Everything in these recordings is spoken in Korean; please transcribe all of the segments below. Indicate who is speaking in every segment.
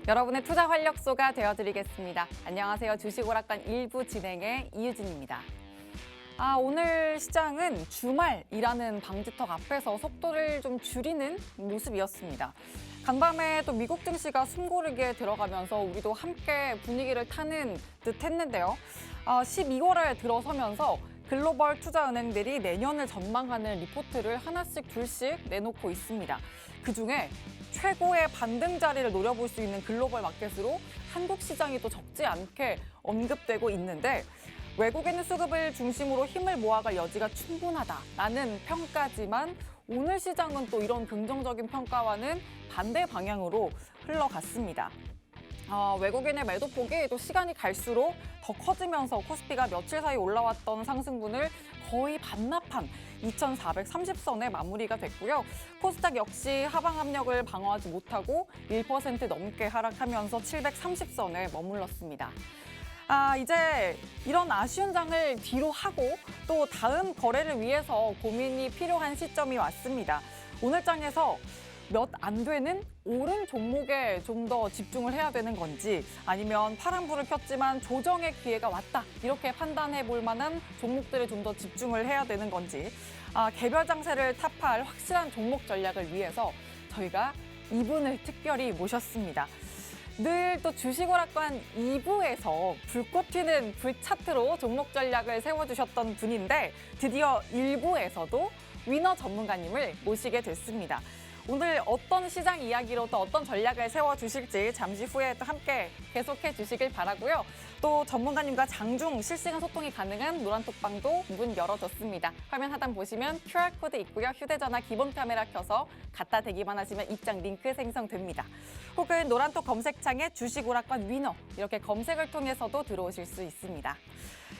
Speaker 1: 여러분의 투자 활력소가 되어드리겠습니다. 안녕하세요. 주식오락관 1부 진행의 이유진입니다. 오늘 시장은 주말이라는 방지턱 앞에서 속도를 좀 줄이는 모습이었습니다. 간밤에 또 미국 증시가 숨고르기에 들어가면서 우리도 함께 분위기를 타는 듯 했는데요. 12월에 들어서면서 글로벌 투자은행들이 내년을 전망하는 리포트를 하나씩 둘씩 내놓고 있습니다. 그중에 최고의 반등 자리를 노려볼 수 있는 글로벌 마켓으로 한국 시장이 또 적지 않게 언급되고 있는데 외국인 수급을 중심으로 힘을 모아갈 여지가 충분하다라는 평가지만 오늘 시장은 또 이런 긍정적인 평가와는 반대 방향으로 흘러갔습니다. 외국인의 매도폭이 또 시간이 갈수록 더 커지면서 코스피가 며칠 사이 올라왔던 상승분을 거의 반납한 2,430선에 마무리가 됐고요. 코스닥 역시 하방 압력을 방어하지 못하고 1% 넘게 하락하면서 730선에 머물렀습니다. 이제 이런 아쉬운 장을 뒤로 하고 또 다음 거래를 위해서 고민이 필요한 시점이 왔습니다. 오늘 장에서 몇 안 되는 오른 종목에 좀 더 집중을 해야 되는 건지 아니면 파란불을 폈지만 조정의 기회가 왔다 이렇게 판단해 볼 만한 종목들에 좀 더 집중을 해야 되는 건지 개별 장세를 타파할 확실한 종목 전략을 위해서 저희가 이분을 특별히 모셨습니다. 늘 또 주식오락관 2부에서 불꽃 튀는 불차트로 종목 전략을 세워주셨던 분인데 드디어 1부에서도 위너 전문가님을 모시게 됐습니다. 오늘 어떤 시장 이야기로 또 어떤 전략을 세워주실지 잠시 후에 또 함께 계속해 주시길 바라고요. 또 전문가님과 장중 실시간 소통이 가능한 노란톡방도 문 열어뒀습니다. 화면 하단 보시면 QR코드 있고요. 휴대전화 기본 카메라 켜서 갖다 대기만 하시면 입장 링크 생성됩니다. 혹은 노란톡 검색창에 주식오락관 위너 이렇게 검색을 통해서도 들어오실 수 있습니다.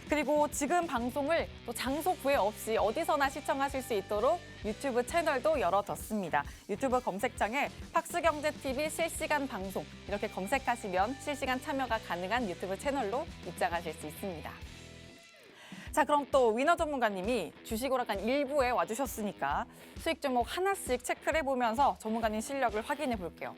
Speaker 1: 그리고 지금 방송을 또 장소 구애 없이 어디서나 시청하실 수 있도록 유튜브 채널도 열어뒀습니다. 유튜브 검색창에 팍스경제TV 실시간 방송 이렇게 검색하시면 실시간 참여가 가능한 유튜브 채널로 입장하실 수 있습니다. 자, 그럼 또 위너 전문가님이 주식오락관 1부에 와주셨으니까 수익 종목 하나씩 체크를 해보면서 전문가님 실력을 확인해 볼게요.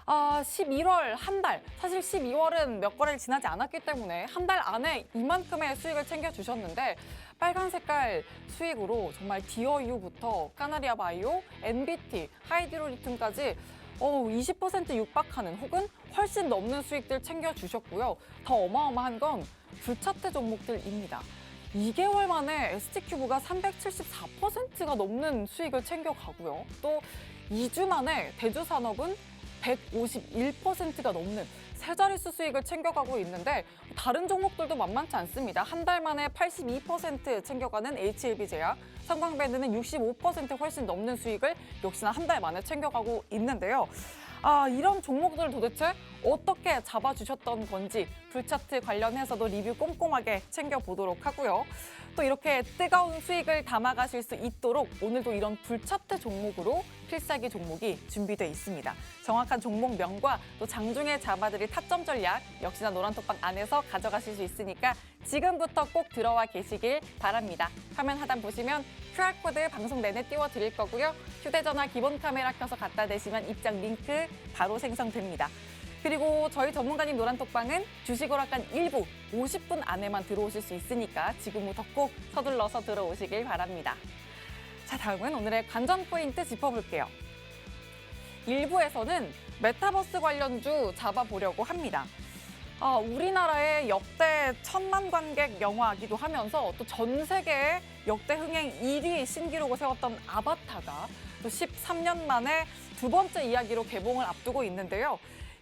Speaker 1: 11월 한 달, 사실 12월은 몇 거래를 지나지 않았기 때문에 한 달 안에 이만큼의 수익을 챙겨주셨는데 빨간 색깔 수익으로 정말 디어유부터 카나리아 바이오, NBT, 하이드로리튬까지 20% 육박하는 혹은 훨씬 넘는 수익들 챙겨주셨고요. 더 어마어마한 건 불차트 종목들입니다. 2개월 만에 ST큐브가 374%가 넘는 수익을 챙겨가고요. 또 2주 만에 대주산업은 151%가 넘는 세 자릿수 수익을 챙겨가고 있는데 다른 종목들도 만만치 않습니다. 한 달 만에 82% 챙겨가는 HLB제약, 삼광밴드는 65% 훨씬 넘는 수익을 역시나 한 달 만에 챙겨가고 있는데요. 이런 종목들을 도대체 어떻게 잡아주셨던 건지 불차트 관련해서도 리뷰 꼼꼼하게 챙겨보도록 하고요. 또 이렇게 뜨거운 수익을 담아가실 수 있도록 오늘도 이런 불차트 종목으로 필살기 종목이 준비되어 있습니다. 정확한 종목명과 또 장중에 잡아드릴 타점 전략 역시나 노란톡방 안에서 가져가실 수 있으니까 지금부터 꼭 들어와 계시길 바랍니다. 화면 하단 보시면 QR코드 방송 내내 띄워드릴 거고요. 휴대전화 기본 카메라 켜서 갖다 대시면 입장 링크 바로 생성됩니다. 그리고 저희 전문가님 노란톡방은 주식오락관 1부 50분 안에만 들어오실 수 있으니까 지금부터 꼭 서둘러서 들어오시길 바랍니다. 자, 다음은 오늘의 관전 포인트 짚어볼게요. 1부에서는 메타버스 관련주 잡아보려고 합니다. 우리나라의 역대 1,000만 관객 영화이기도 하면서 또 전 세계의 역대 흥행 1위 신기록을 세웠던 아바타가 또 13년 만에 두 번째 이야기로 개봉을 앞두고 있는데요.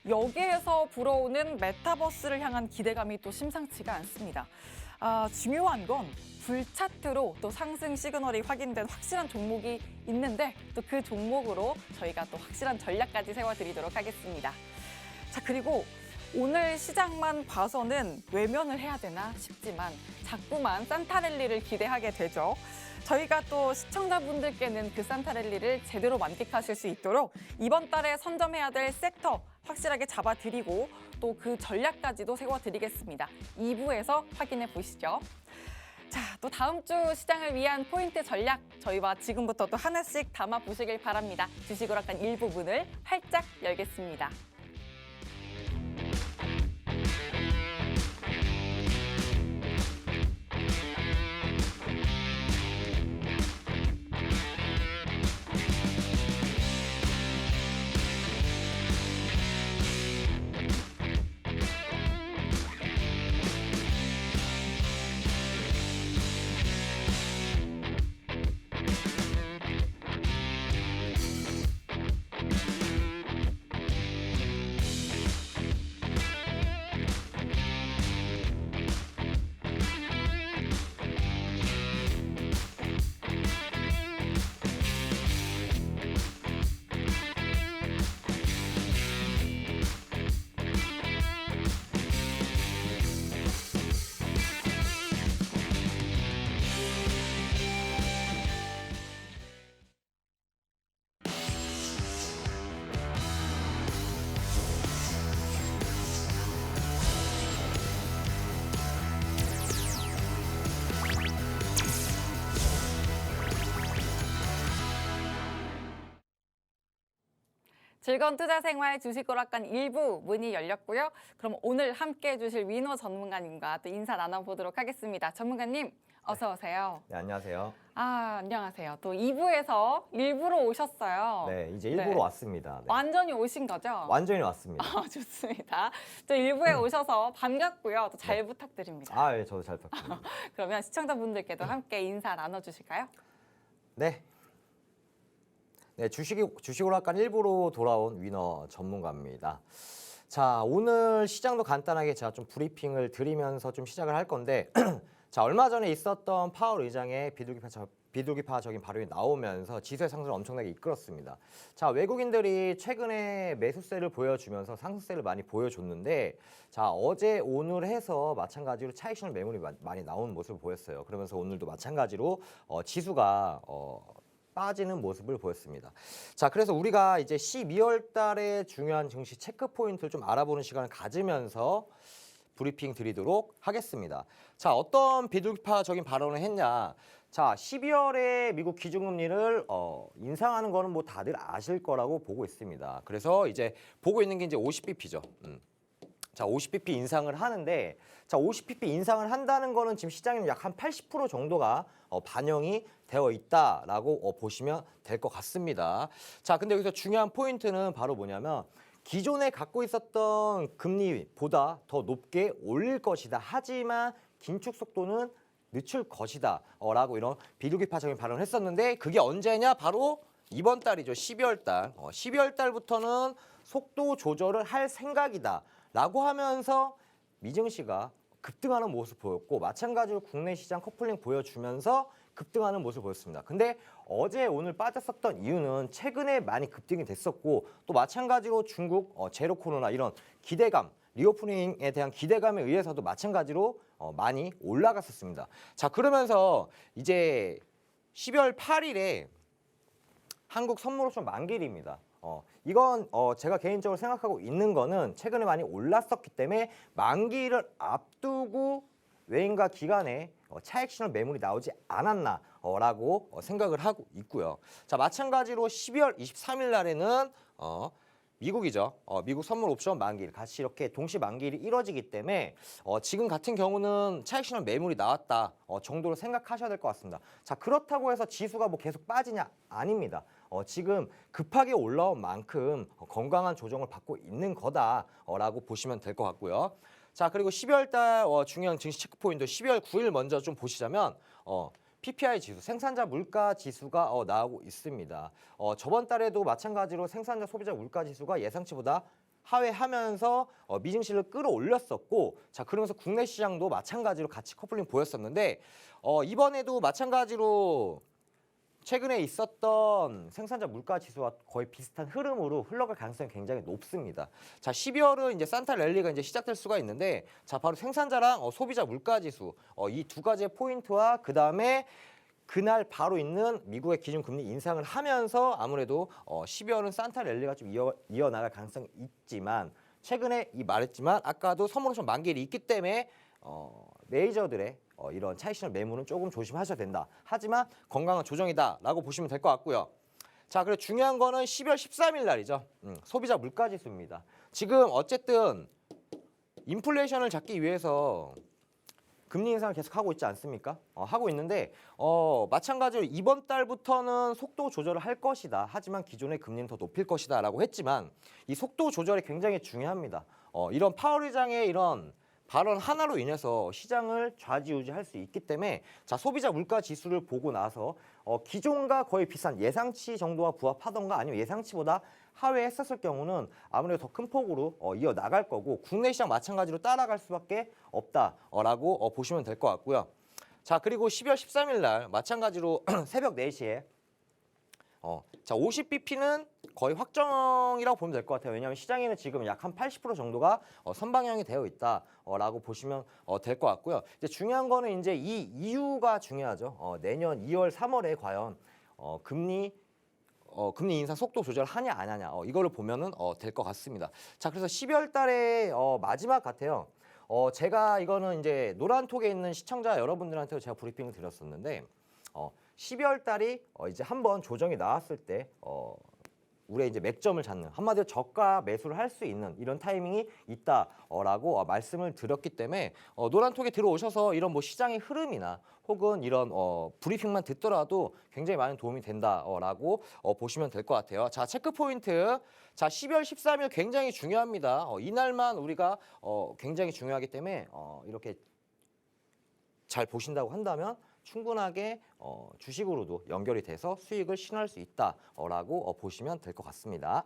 Speaker 1: 여기에서 불어오는 메타버스를 향한 기대감이 또 심상치가 않습니다. 중요한 건 불차트로 또 상승 시그널이 확인된 확실한 종목이 있는데 또 그 종목으로 저희가 또 확실한 전략까지 세워드리도록 하겠습니다. 자, 그리고 오늘 시장만 봐서는 외면을 해야 되나 싶지만 자꾸만 산타랠리를 기대하게 되죠. 저희가 또 시청자분들께는 그 산타랠리를 제대로 만끽하실 수 있도록 이번 달에 선점해야 될 섹터 확실하게 잡아드리고 또 그 전략까지도 세워드리겠습니다. 2부에서 확인해 보시죠. 자, 또 다음 주 시장을 위한 포인트 전략 저희와 지금부터 또 하나씩 담아보시길 바랍니다. 주식오락관 1부 문을 활짝 열겠습니다. 즐거운 투자 생활 주식오락관 1부 문이 열렸고요. 그럼 오늘 함께 해주실 위너 전문가님과 또 인사 나눠보도록 하겠습니다. 전문가님 어서 오세요.
Speaker 2: 네, 안녕하세요.
Speaker 1: 안녕하세요. 또 2부에서 일부러 오셨어요.
Speaker 2: 네, 이제 일부러
Speaker 1: 네.
Speaker 2: 왔습니다. 네.
Speaker 1: 완전히 오신 거죠?
Speaker 2: 완전히 왔습니다.
Speaker 1: 좋습니다. 또 1부에 오셔서 반갑고요. 또 잘 부탁드립니다.
Speaker 2: 예, 저도 잘 부탁드립니다.
Speaker 1: 그러면 시청자분들께도 함께 인사 나눠주실까요?
Speaker 2: 네. 네, 주식오락관 1부로 돌아온 위너 전문가입니다. 자, 오늘 시장도 간단하게 제가 좀 브리핑을 드리면서 좀 시작을 할 건데 자, 얼마 전에 있었던 파월 의장의 비둘기파적인 발언이 나오면서 지수의 상승을 엄청나게 이끌었습니다. 자, 외국인들이 최근에 매수세를 보여주면서 상승세를 많이 보여줬는데 자, 어제 오늘 해서 마찬가지로 차익 실현 매물이 많이 나온 모습을 보였어요. 그러면서 오늘도 마찬가지로 지수가 빠지는 모습을 보였습니다. 자, 그래서 우리가 이제 12월 달에 중요한 증시 체크 포인트를 좀 알아보는 시간을 가지면서 브리핑 드리도록 하겠습니다. 자, 어떤 비둘기파적인 발언을 했냐? 자, 12월에 미국 기준금리를 인상하는 거는 뭐 다들 아실 거라고 보고 있습니다. 그래서 이제 보고 있는 게 이제 50bp죠. 자, 50bp 인상을 하는데 자, 50bp 인상을 한다는 거는 지금 시장에는 약 한 80% 정도가 반영이 되어 있다라고 보시면 될 것 같습니다. 자, 근데 여기서 중요한 포인트는 바로 뭐냐면 기존에 갖고 있었던 금리보다 더 높게 올릴 것이다. 하지만 긴축 속도는 늦출 것이다. 라고 이런 비둘기파적인 발언을 했었는데 그게 언제냐? 바로 이번 달이죠. 12월 달. 12월 달부터는 속도 조절을 할 생각이다. 라고 하면서 미증시가 급등하는 모습 보였고 마찬가지로 국내 시장 커플링 보여주면서 급등하는 모습을 보였습니다. 근데 어제 오늘 빠졌었던 이유는 최근에 많이 급등이 됐었고 또 마찬가지로 중국 제로 코로나 이런 기대감 리오프닝에 대한 기대감에 의해서도 마찬가지로 많이 올라갔었습니다. 자, 그러면서 이제 12월 8일에 한국 선물옵션 만기일입니다. 이건 제가 개인적으로 생각하고 있는 거는 최근에 많이 올랐었기 때문에 만기를 앞두고 외인과 기관에 차익 실현 매물이 나오지 않았나라고 생각을 하고 있고요. 자, 마찬가지로 12월 23일 날에는 미국이죠. 미국 선물 옵션 만기일 같이 이렇게 동시 만기일이 이뤄지기 때문에 지금 같은 경우는 차익 실현 매물이 나왔다 정도로 생각하셔야 될 것 같습니다. 자, 그렇다고 해서 지수가 뭐 계속 빠지냐? 아닙니다. 지금 급하게 올라온 만큼 건강한 조정을 받고 있는 거다라고 보시면 될 것 같고요. 자, 그리고 12월 달 중요한 증시 체크 포인트 12월 9일 먼저 좀 보시자면 PPI 지수, 생산자 물가 지수가 나오고 있습니다. 저번 달에도 마찬가지로 생산자 소비자 물가 지수가 예상치보다 하회하면서 미증시를 끌어올렸었고 자, 그러면서 국내 시장도 마찬가지로 같이 커플링 보였었는데 이번에도 마찬가지로 최근에 있었던 생산자 물가 지수와 거의 비슷한 흐름으로 흘러갈 가능성이 굉장히 높습니다. 자, 12월은 이제 산타 랠리가 이제 시작될 수가 있는데 자, 바로 생산자랑 소비자 물가 지수 이 두 가지의 포인트와 그다음에 그날 바로 있는 미국의 기준금리 인상을 하면서 아무래도 12월은 산타 랠리가 좀 이어나갈 가능성이 있지만 최근에 말했지만 아까도 선물옵션 만기일이 있기 때문에 메이저들의 이런 차익 실현 매물은 조금 조심하셔야 된다. 하지만 건강한 조정이다라고 보시면 될 것 같고요. 자, 그리고 중요한 거는 12월 13일 날이죠. 소비자 물가 지수입니다. 지금 어쨌든 인플레이션을 잡기 위해서 금리 인상을 계속 하고 있지 않습니까? 하고 있는데 마찬가지로 이번 달부터는 속도 조절을 할 것이다. 하지만 기존의 금리는 더 높일 것이다 라고 했지만 이 속도 조절이 굉장히 중요합니다. 이런 파월 의장의 이런 발언 하나로 인해서 시장을 좌지우지할 수 있기 때문에 자, 소비자 물가 지수를 보고 나서 기존과 거의 비슷한 예상치 정도와 부합하던가 아니면 예상치보다 하회했었을 경우는 아무래도 더 큰 폭으로 이어나갈 거고 국내 시장 마찬가지로 따라갈 수밖에 없다라고 보시면 될 것 같고요. 자, 그리고 12월 13일 날 마찬가지로 새벽 4시에 자, 50bp는 거의 확정이라고 보면 될 것 같아요. 왜냐하면 시장에는 지금 약 한 80% 정도가 선방향이 되어 있다라고 보시면 될 것 같고요. 이제 중요한 거는 이제 이 이유가 중요하죠. 내년 2월, 3월에 과연 금리 인상 속도 조절하냐 안 하냐 이거를 보면은 될 것 같습니다. 자, 그래서 12월 달에 마지막 같아요. 제가 이거는 이제 노란톡에 있는 시청자 여러분들한테 제가 브리핑을 드렸었는데 12월 달이 이제 한번 조정이 나왔을 때 우리의 이제 맥점을 잡는 한마디로 저가 매수를 할 수 있는 이런 타이밍이 있다라고 말씀을 드렸기 때문에 노란톡에 들어오셔서 이런 뭐 시장의 흐름이나 혹은 이런 브리핑만 듣더라도 굉장히 많은 도움이 된다라고 보시면 될 것 같아요. 자, 체크 포인트. 자, 12월 13일 굉장히 중요합니다. 이날만 우리가 굉장히 중요하기 때문에 이렇게 잘 보신다고 한다면 충분하게 주식으로도 연결이 돼서 수익을 실현할 수 있다라고 보시면 될 것 같습니다.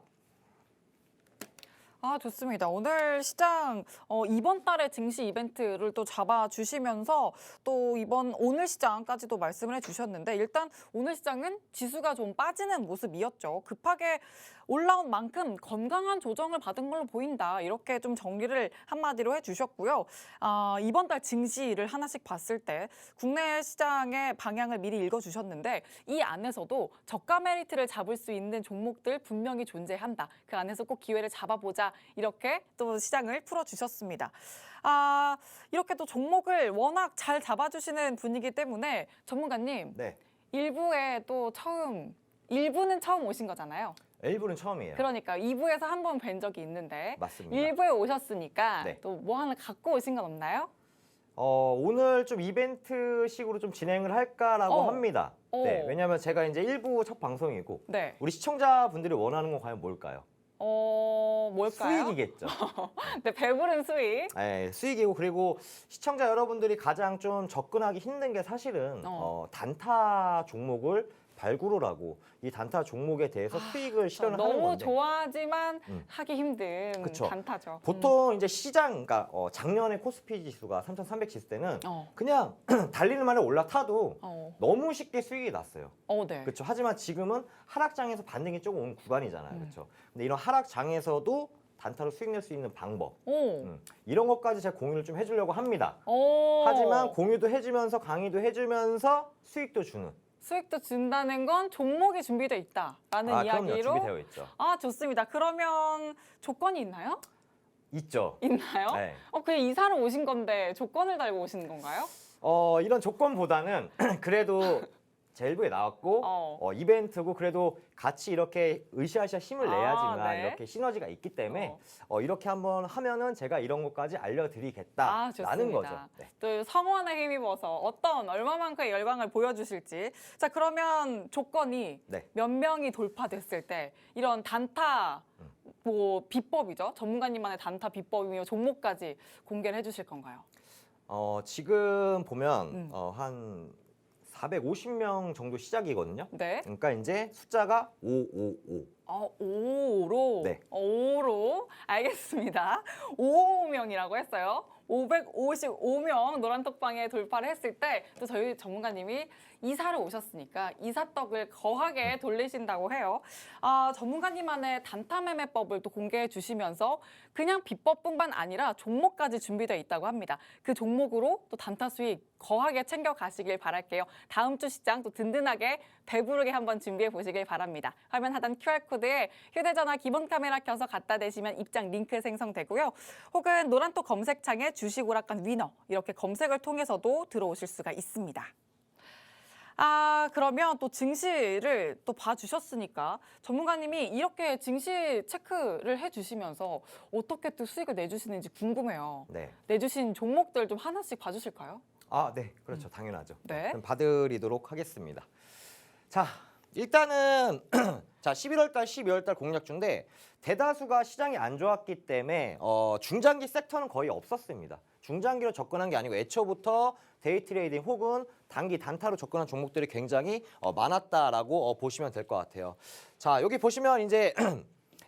Speaker 1: 아, 좋습니다. 오늘 시장 이번 달에 증시 이벤트를 또 잡아주시면서 또 오늘 시장까지도 말씀을 해주셨는데 일단 오늘 시장은 지수가 좀 빠지는 모습이었죠. 급하게 올라온 만큼 건강한 조정을 받은 걸로 보인다. 이렇게 좀 정리를 한마디로 해주셨고요. 이번 달 증시를 하나씩 봤을 때 국내 시장의 방향을 미리 읽어주셨는데 이 안에서도 저가 메리트를 잡을 수 있는 종목들 분명히 존재한다. 그 안에서 꼭 기회를 잡아보자. 이렇게 또 시장을 풀어주셨습니다. 이렇게 또 종목을 워낙 잘 잡아주시는 분이기 때문에 전문가님
Speaker 2: 네.
Speaker 1: 일부는 처음 오신 거잖아요.
Speaker 2: 1부는 처음이에요.
Speaker 1: 그러니까 2부에서 한 번 뵌 적이 있는데
Speaker 2: 맞습니다.
Speaker 1: 1부에 오셨으니까
Speaker 2: 네.
Speaker 1: 또 뭐 하나 갖고 오신 건 없나요?
Speaker 2: 오늘 좀 이벤트식으로 좀 진행을 할까라고 합니다. 네, 왜냐하면 제가 이제 1부 첫 방송이고
Speaker 1: 네.
Speaker 2: 우리 시청자분들이 원하는 건 과연 뭘까요?
Speaker 1: 뭘까요?
Speaker 2: 수익이겠죠.
Speaker 1: 네, 배부른 수익.
Speaker 2: 네, 수익이고 그리고 시청자 여러분들이 가장 좀 접근하기 힘든 게 사실은 단타 종목을 발굴을 하고 이 단타 종목에 대해서 수익을 실현을 하는
Speaker 1: 너무
Speaker 2: 건데
Speaker 1: 좋아하지만 하기 힘든
Speaker 2: 그쵸.
Speaker 1: 단타죠.
Speaker 2: 보통 이제 시장, 그러니까 작년에 코스피 지수가 3,300 지수 때는 그냥 달리는 만에 올라타도 너무 쉽게 수익이 났어요.
Speaker 1: 네.
Speaker 2: 그렇죠. 하지만 지금은 하락장에서 반등이 조금 온 구간이잖아요. 그렇죠. 근데 이런 하락장에서도 단타로 수익 낼 수 있는 방법 이런 것까지 제가 공유를 좀 해주려고 합니다. 하지만 공유도 해주면서 강의도 해주면서 수익도 주는.
Speaker 1: 수익도 준다는 건 종목이 준비되어 있다라는 이야기로.
Speaker 2: 그럼요. 준비되어 있죠.
Speaker 1: 좋습니다. 그러면 조건이 있나요?
Speaker 2: 있죠.
Speaker 1: 있나요?
Speaker 2: 네.
Speaker 1: 그냥 이사를 오신 건데 조건을 달고 오시는 건가요?
Speaker 2: 이런 조건보다는 그래도 제 일부에 나왔고 이벤트고 그래도 같이 이렇게 으쌰으쌰 힘을 내야지만
Speaker 1: 네.
Speaker 2: 이렇게 시너지가 있기 때문에 이렇게 한번 하면은 제가 이런 것까지 알려드리겠다라는 거죠. 네.
Speaker 1: 또 성원에 힘입어서 얼마만큼의 열광을 보여주실지. 자, 그러면 조건이
Speaker 2: 네.
Speaker 1: 몇 명이 돌파됐을 때 이런 단타 뭐 비법이죠. 전문가님만의 단타 비법이며 종목까지 공개를 해주실 건가요?
Speaker 2: 지금 보면 한 450명 정도 시작이거든요.
Speaker 1: 네.
Speaker 2: 그러니까 이제 숫자가 555.
Speaker 1: 5로?
Speaker 2: 네.
Speaker 1: 5로? 알겠습니다. 555명이라고 했어요. 555명 노란톡방에 돌파를 했을 때 또 저희 전문가님이 이사를 오셨으니까 이사떡을 거하게 돌리신다고 해요. 전문가님만의 단타 매매법을 또 공개해 주시면서 그냥 비법뿐만 아니라 종목까지 준비되어 있다고 합니다. 그 종목으로 또 단타 수익 거하게 챙겨가시길 바랄게요. 다음 주 시장 또 든든하게 배부르게 한번 준비해 보시길 바랍니다. 화면 하단 QR코드에 휴대전화 기본 카메라 켜서 갖다 대시면 입장 링크 생성되고요. 혹은 노란톡 검색창에 주식오락관 위너 이렇게 검색을 통해서도 들어오실 수가 있습니다. 그러면 또 증시를 또 봐주셨으니까 전문가님이 이렇게 증시 체크를 해주시면서 어떻게 또 수익을 내주시는지 궁금해요.
Speaker 2: 네.
Speaker 1: 내주신 종목들 좀 하나씩 봐주실까요?
Speaker 2: 네. 그렇죠. 당연하죠.
Speaker 1: 네.
Speaker 2: 그럼 봐드리도록 하겠습니다. 자, 일단은 자 11월 달, 12월 달 공략주인데 대다수가 시장이 안 좋았기 때문에 중장기 섹터는 거의 없었습니다. 중장기로 접근한 게 아니고 애초부터 데이 트레이딩 혹은 단기 단타로 접근한 종목들이 굉장히 많았다라고 보시면 될 것 같아요. 자, 여기 보시면 이제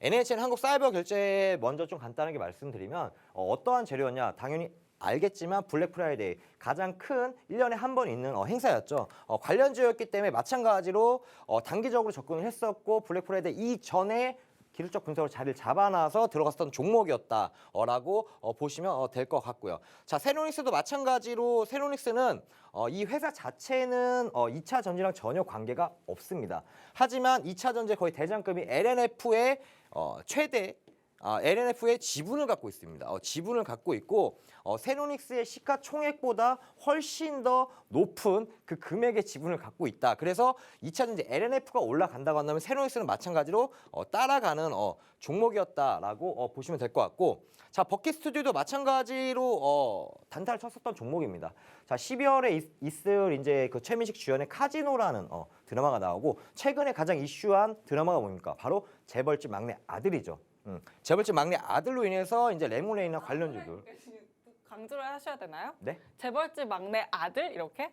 Speaker 2: NHN 한국사이버결제 먼저 좀 간단하게 말씀드리면 어떠한 재료였냐? 당연히 알겠지만 블랙 프라이데이 가장 큰 1년에 한 번 있는 행사였죠. 관련주였기 때문에 마찬가지로 단기적으로 접근을 했었고 블랙 프라이데이 이전에 기술적 분석으로 자리를 잡아놔서 들어갔었던 종목이었다라고 보시면 될 것 같고요. 자, 세로닉스도 마찬가지로 세로닉스는 이 회사 자체는 2차 전지랑 전혀 관계가 없습니다. 하지만 2차 전지 거의 대장급이 LNF의 최대 LNF의 지분을 갖고 있습니다. 지분을 갖고 있고 세노닉스의 시가총액보다 훨씬 더 높은 그 금액의 지분을 갖고 있다. 그래서 2차전 이제 LNF가 올라간다고 한다면 세노닉스는 마찬가지로 따라가는 종목이었다라고 보시면 될 것 같고, 자, 버킷 스튜디오도 마찬가지로 단타를 쳤었던 종목입니다. 자, 12월에 있을 이제 그 최민식 주연의 카지노라는 드라마가 나오고, 최근에 가장 이슈한 드라마가 뭡니까? 바로 재벌집 막내 아들이죠. 재벌집 막내 아들로 인해서 이제 레몬레이나 관련주들.
Speaker 1: 강조를 하셔야 되나요?
Speaker 2: 네?
Speaker 1: 재벌집 막내 아들 이렇게?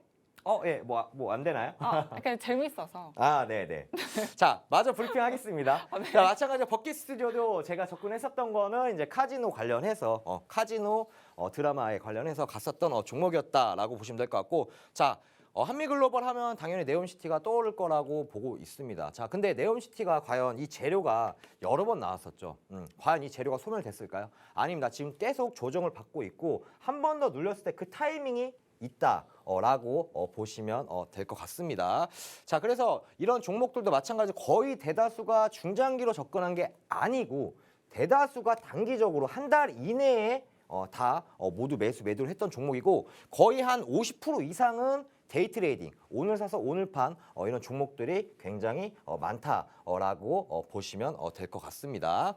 Speaker 2: 예, 뭐 안 되나요?
Speaker 1: 그냥 재밌어서.
Speaker 2: 네네. 자, 마저 브리핑 하겠습니다.
Speaker 1: 네.
Speaker 2: 자, 마찬가지로 버킷 스튜디오도 제가 접근했었던 거는 이제 카지노 관련해서 카지노 드라마에 관련해서 갔었던 종목이었다라고 보시면 될 것 같고, 자, 한미글로벌 하면 당연히 네옴시티가 떠오를 거라고 보고 있습니다. 자, 근데 네옴시티가 과연 이 재료가 여러 번 나왔었죠. 과연 이 재료가 소멸됐을까요? 아닙니다. 지금 계속 조정을 받고 있고 한 번 더 눌렸을 때 그 타이밍이 있다라고 보시면 될 것 같습니다. 자, 그래서 이런 종목들도 마찬가지로 거의 대다수가 중장기로 접근한 게 아니고 대다수가 단기적으로 한 달 이내에 다 모두 매도를 했던 종목이고, 거의 한 50% 이상은 데이 트레이딩, 오늘 사서 오늘 판 이런 종목들이 굉장히 많다라고 보시면 될 것 같습니다.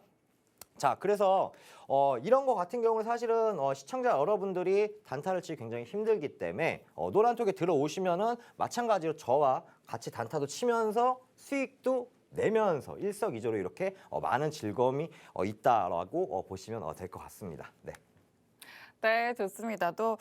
Speaker 2: 자, 그래서 이런 거 같은 경우는 사실은 시청자 여러분들이 단타를 치기 굉장히 힘들기 때문에 노란톡에 들어오시면은 마찬가지로 저와 같이 단타도 치면서 수익도 내면서 일석이조로 이렇게 많은 즐거움이 있다라고 보시면 될 것 같습니다. 네.
Speaker 1: 네, 좋습니다. 또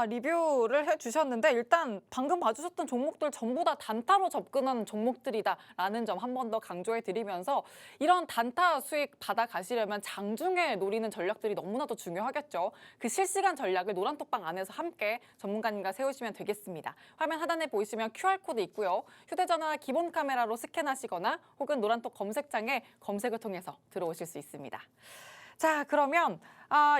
Speaker 1: 리뷰를 해주셨는데 일단 방금 봐주셨던 종목들 전부 다 단타로 접근하는 종목들이다라는 점 한 번 더 강조해드리면서, 이런 단타 수익 받아가시려면 장중에 노리는 전략들이 너무나도 중요하겠죠. 그 실시간 전략을 노란톡방 안에서 함께 전문가님과 세우시면 되겠습니다. 화면 하단에 보이시면 QR코드 있고요. 휴대전화 기본 카메라로 스캔하시거나 혹은 노란톡 검색창에 검색을 통해서 들어오실 수 있습니다. 자, 그러면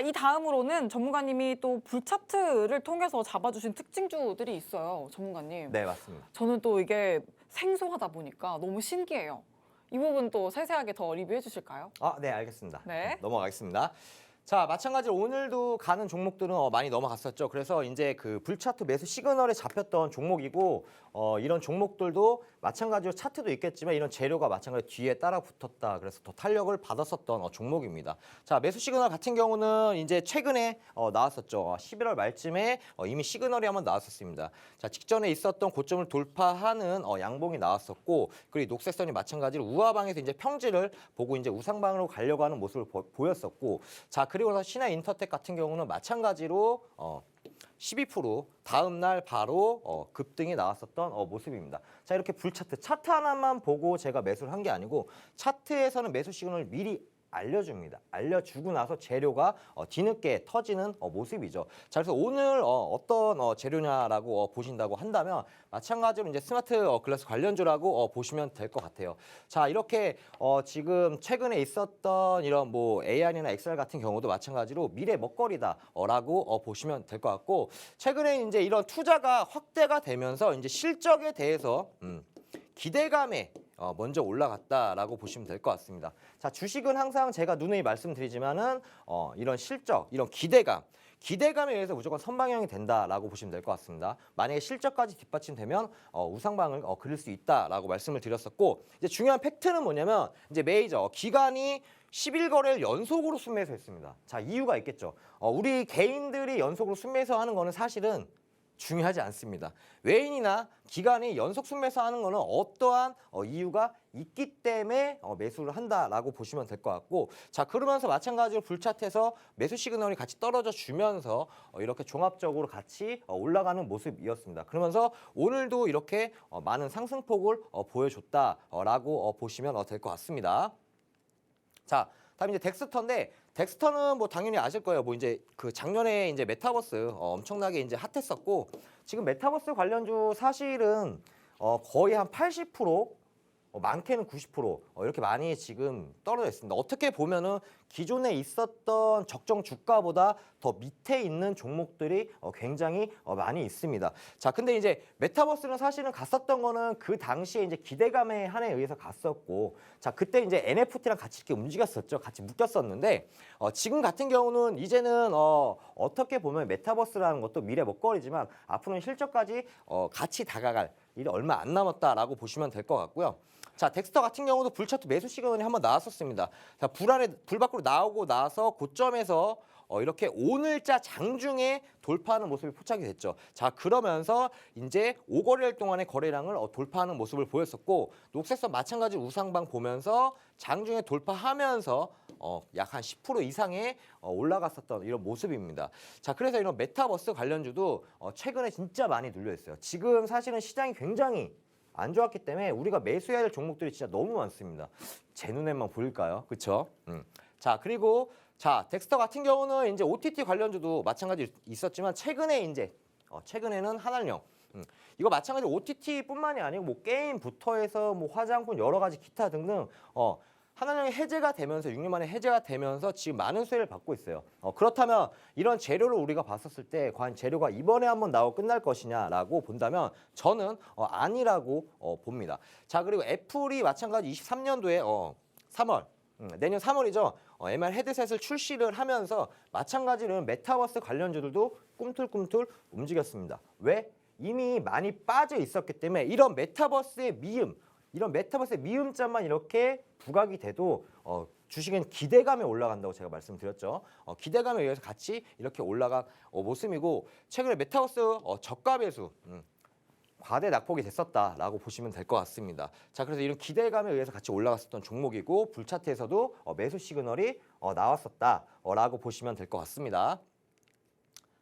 Speaker 1: 이 다음으로는 전문가님이 또 불차트를 통해서 잡아주신 특징주들이 있어요, 전문가님.
Speaker 2: 네, 맞습니다.
Speaker 1: 저는 또 이게 생소하다 보니까 너무 신기해요. 이 부분 또 세세하게 더 리뷰해 주실까요?
Speaker 2: 네, 알겠습니다.
Speaker 1: 네.
Speaker 2: 넘어가겠습니다. 자, 마찬가지로 오늘도 가는 종목들은 많이 넘어갔었죠. 그래서 이제 그 불차트 매수 시그널에 잡혔던 종목이고, 이런 종목들도 마찬가지로 차트도 있겠지만 이런 재료가 마찬가지로 뒤에 따라 붙었다. 그래서 더 탄력을 받았었던 종목입니다. 자, 매수 시그널 같은 경우는 이제 최근에 나왔었죠. 11월 말쯤에 이미 시그널이 한번 나왔었습니다. 자, 직전에 있었던 고점을 돌파하는 양봉이 나왔었고, 그리고 녹색선이 마찬가지로 우하방에서 이제 평지를 보고 이제 우상방으로 가려고 하는 모습을 보였었고, 자, 그리고 나서 신한인터텍 같은 경우는 마찬가지로 12% 다음 날 바로 급등이 나왔었던 모습입니다. 자, 이렇게 불차트, 차트 하나만 보고 제가 매수를 한 게 아니고 차트에서는 매수 시그널을 미리 알려줍니다. 알려주고 나서 재료가 뒤늦게 터지는 모습이죠. 자, 그래서 오늘 어떤 재료냐라고 보신다고 한다면 마찬가지로 이제 스마트 글라스 관련주라고 보시면 될 것 같아요. 자, 이렇게 지금 최근에 있었던 이런 뭐 AR이나 XR 같은 경우도 마찬가지로 미래 먹거리다라고 보시면 될 것 같고, 최근에 이제 이런 투자가 확대가 되면서 이제 실적에 대해서 기대감에 먼저 올라갔다라고 보시면 될 것 같습니다. 자, 주식은 항상 제가 누누이 말씀드리지만은 이런 실적, 이런 기대감에 의해서 무조건 선방향이 된다라고 보시면 될 것 같습니다. 만약에 실적까지 뒷받침되면 우상방을 그릴 수 있다라고 말씀을 드렸었고, 이제 중요한 팩트는 뭐냐면 이제 메이저 기관이 10일 거래를 연속으로 순매수했습니다. 자, 이유가 있겠죠. 우리 개인들이 연속으로 순매수하는 거는 사실은 중요하지 않습니다. 외인이나 기관이 연속 순매수하는 거는 어떠한 이유가 있기 때문에 매수를 한다라고 보시면 될 것 같고, 자, 그러면서 마찬가지로 불차트에서 매수 시그널이 같이 떨어져 주면서 이렇게 종합적으로 같이 올라가는 모습이었습니다. 그러면서 오늘도 이렇게 많은 상승폭을 보여줬다라고 보시면 될 것 같습니다. 자, 다음 이제 덱스터인데, 덱스터는 뭐 당연히 아실 거예요. 뭐 이제 그 작년에 이제 메타버스 엄청나게 이제 핫했었고, 지금 메타버스 관련주 사실은 거의 한 80% 많게는 90% 이렇게 많이 지금 떨어져 있습니다. 어떻게 보면은 기존에 있었던 적정 주가보다 더 밑에 있는 종목들이 굉장히 많이 있습니다. 자, 근데 이제 메타버스는 사실은 갔었던 거는 그 당시에 이제 기대감에 한에 의해서 갔었고, 자, 그때 이제 NFT랑 같이 이렇게 움직였었죠. 같이 묶였었는데, 지금 같은 경우는 이제는 어떻게 보면 메타버스라는 것도 미래 먹거리지만 앞으로는 실적까지 같이 다가갈 일이 얼마 안 남았다라고 보시면 될 것 같고요. 자, 덱스터 같은 경우도 불차트 매수 시그널이 한번 나왔었습니다. 자, 불 밖으로 나오고 나서 고점에서 이렇게 오늘자 장중에 돌파하는 모습이 포착이 됐죠. 자, 그러면서 이제 5거래일 동안의 거래량을 돌파하는 모습을 보였었고, 녹색선 마찬가지로 우상방 보면서 장중에 돌파하면서 약 한 10% 이상의 올라갔었던 이런 모습입니다. 자, 그래서 이런 메타버스 관련주도 최근에 진짜 많이 눌려 있어요. 지금 사실은 시장이 굉장히 안 좋았기 때문에 우리가 매수해야 될 종목들이 진짜 너무 많습니다. 제 눈에만 보일까요? 그렇죠? 자, 그리고 자, 덱스터 같은 경우는 이제 OTT 관련주도 마찬가지로 있었지만 최근에는 한알령. 이거 마찬가지로 OTT뿐만이 아니고 뭐 게임부터 해서 뭐 화장품 여러 가지 기타 등등 한알령이 해제가 되면서 6년 만에 해제가 되면서 지금 많은 수혜를 받고 있어요. 그렇다면 이런 재료를 우리가 봤었을 때 과연 재료가 이번에 한번 나오고 끝날 것이냐라고 본다면 저는 아니라고 봅니다. 자, 그리고 애플이 마찬가지 23년도에 3월 내년 3월이죠. MR 헤드셋을 출시를 하면서 마찬가지로 메타버스 관련주들도 꿈틀꿈틀 움직였습니다. 왜? 이미 많이 빠져 있었기 때문에 이런 메타버스의 미음자만 이렇게 부각이 돼도 주식은 기대감에 올라간다고 제가 말씀드렸죠. 기대감에 의해서 같이 이렇게 올라간 모습이고, 최근에 메타버스 저가 배수 과대 낙폭이 됐었다라고 보시면 될 것 같습니다. 자, 그래서 이런 기대감에 의해서 같이 올라갔었던 종목이고, 불차트에서도 매수 시그널이 나왔었다라고 보시면 될 것 같습니다.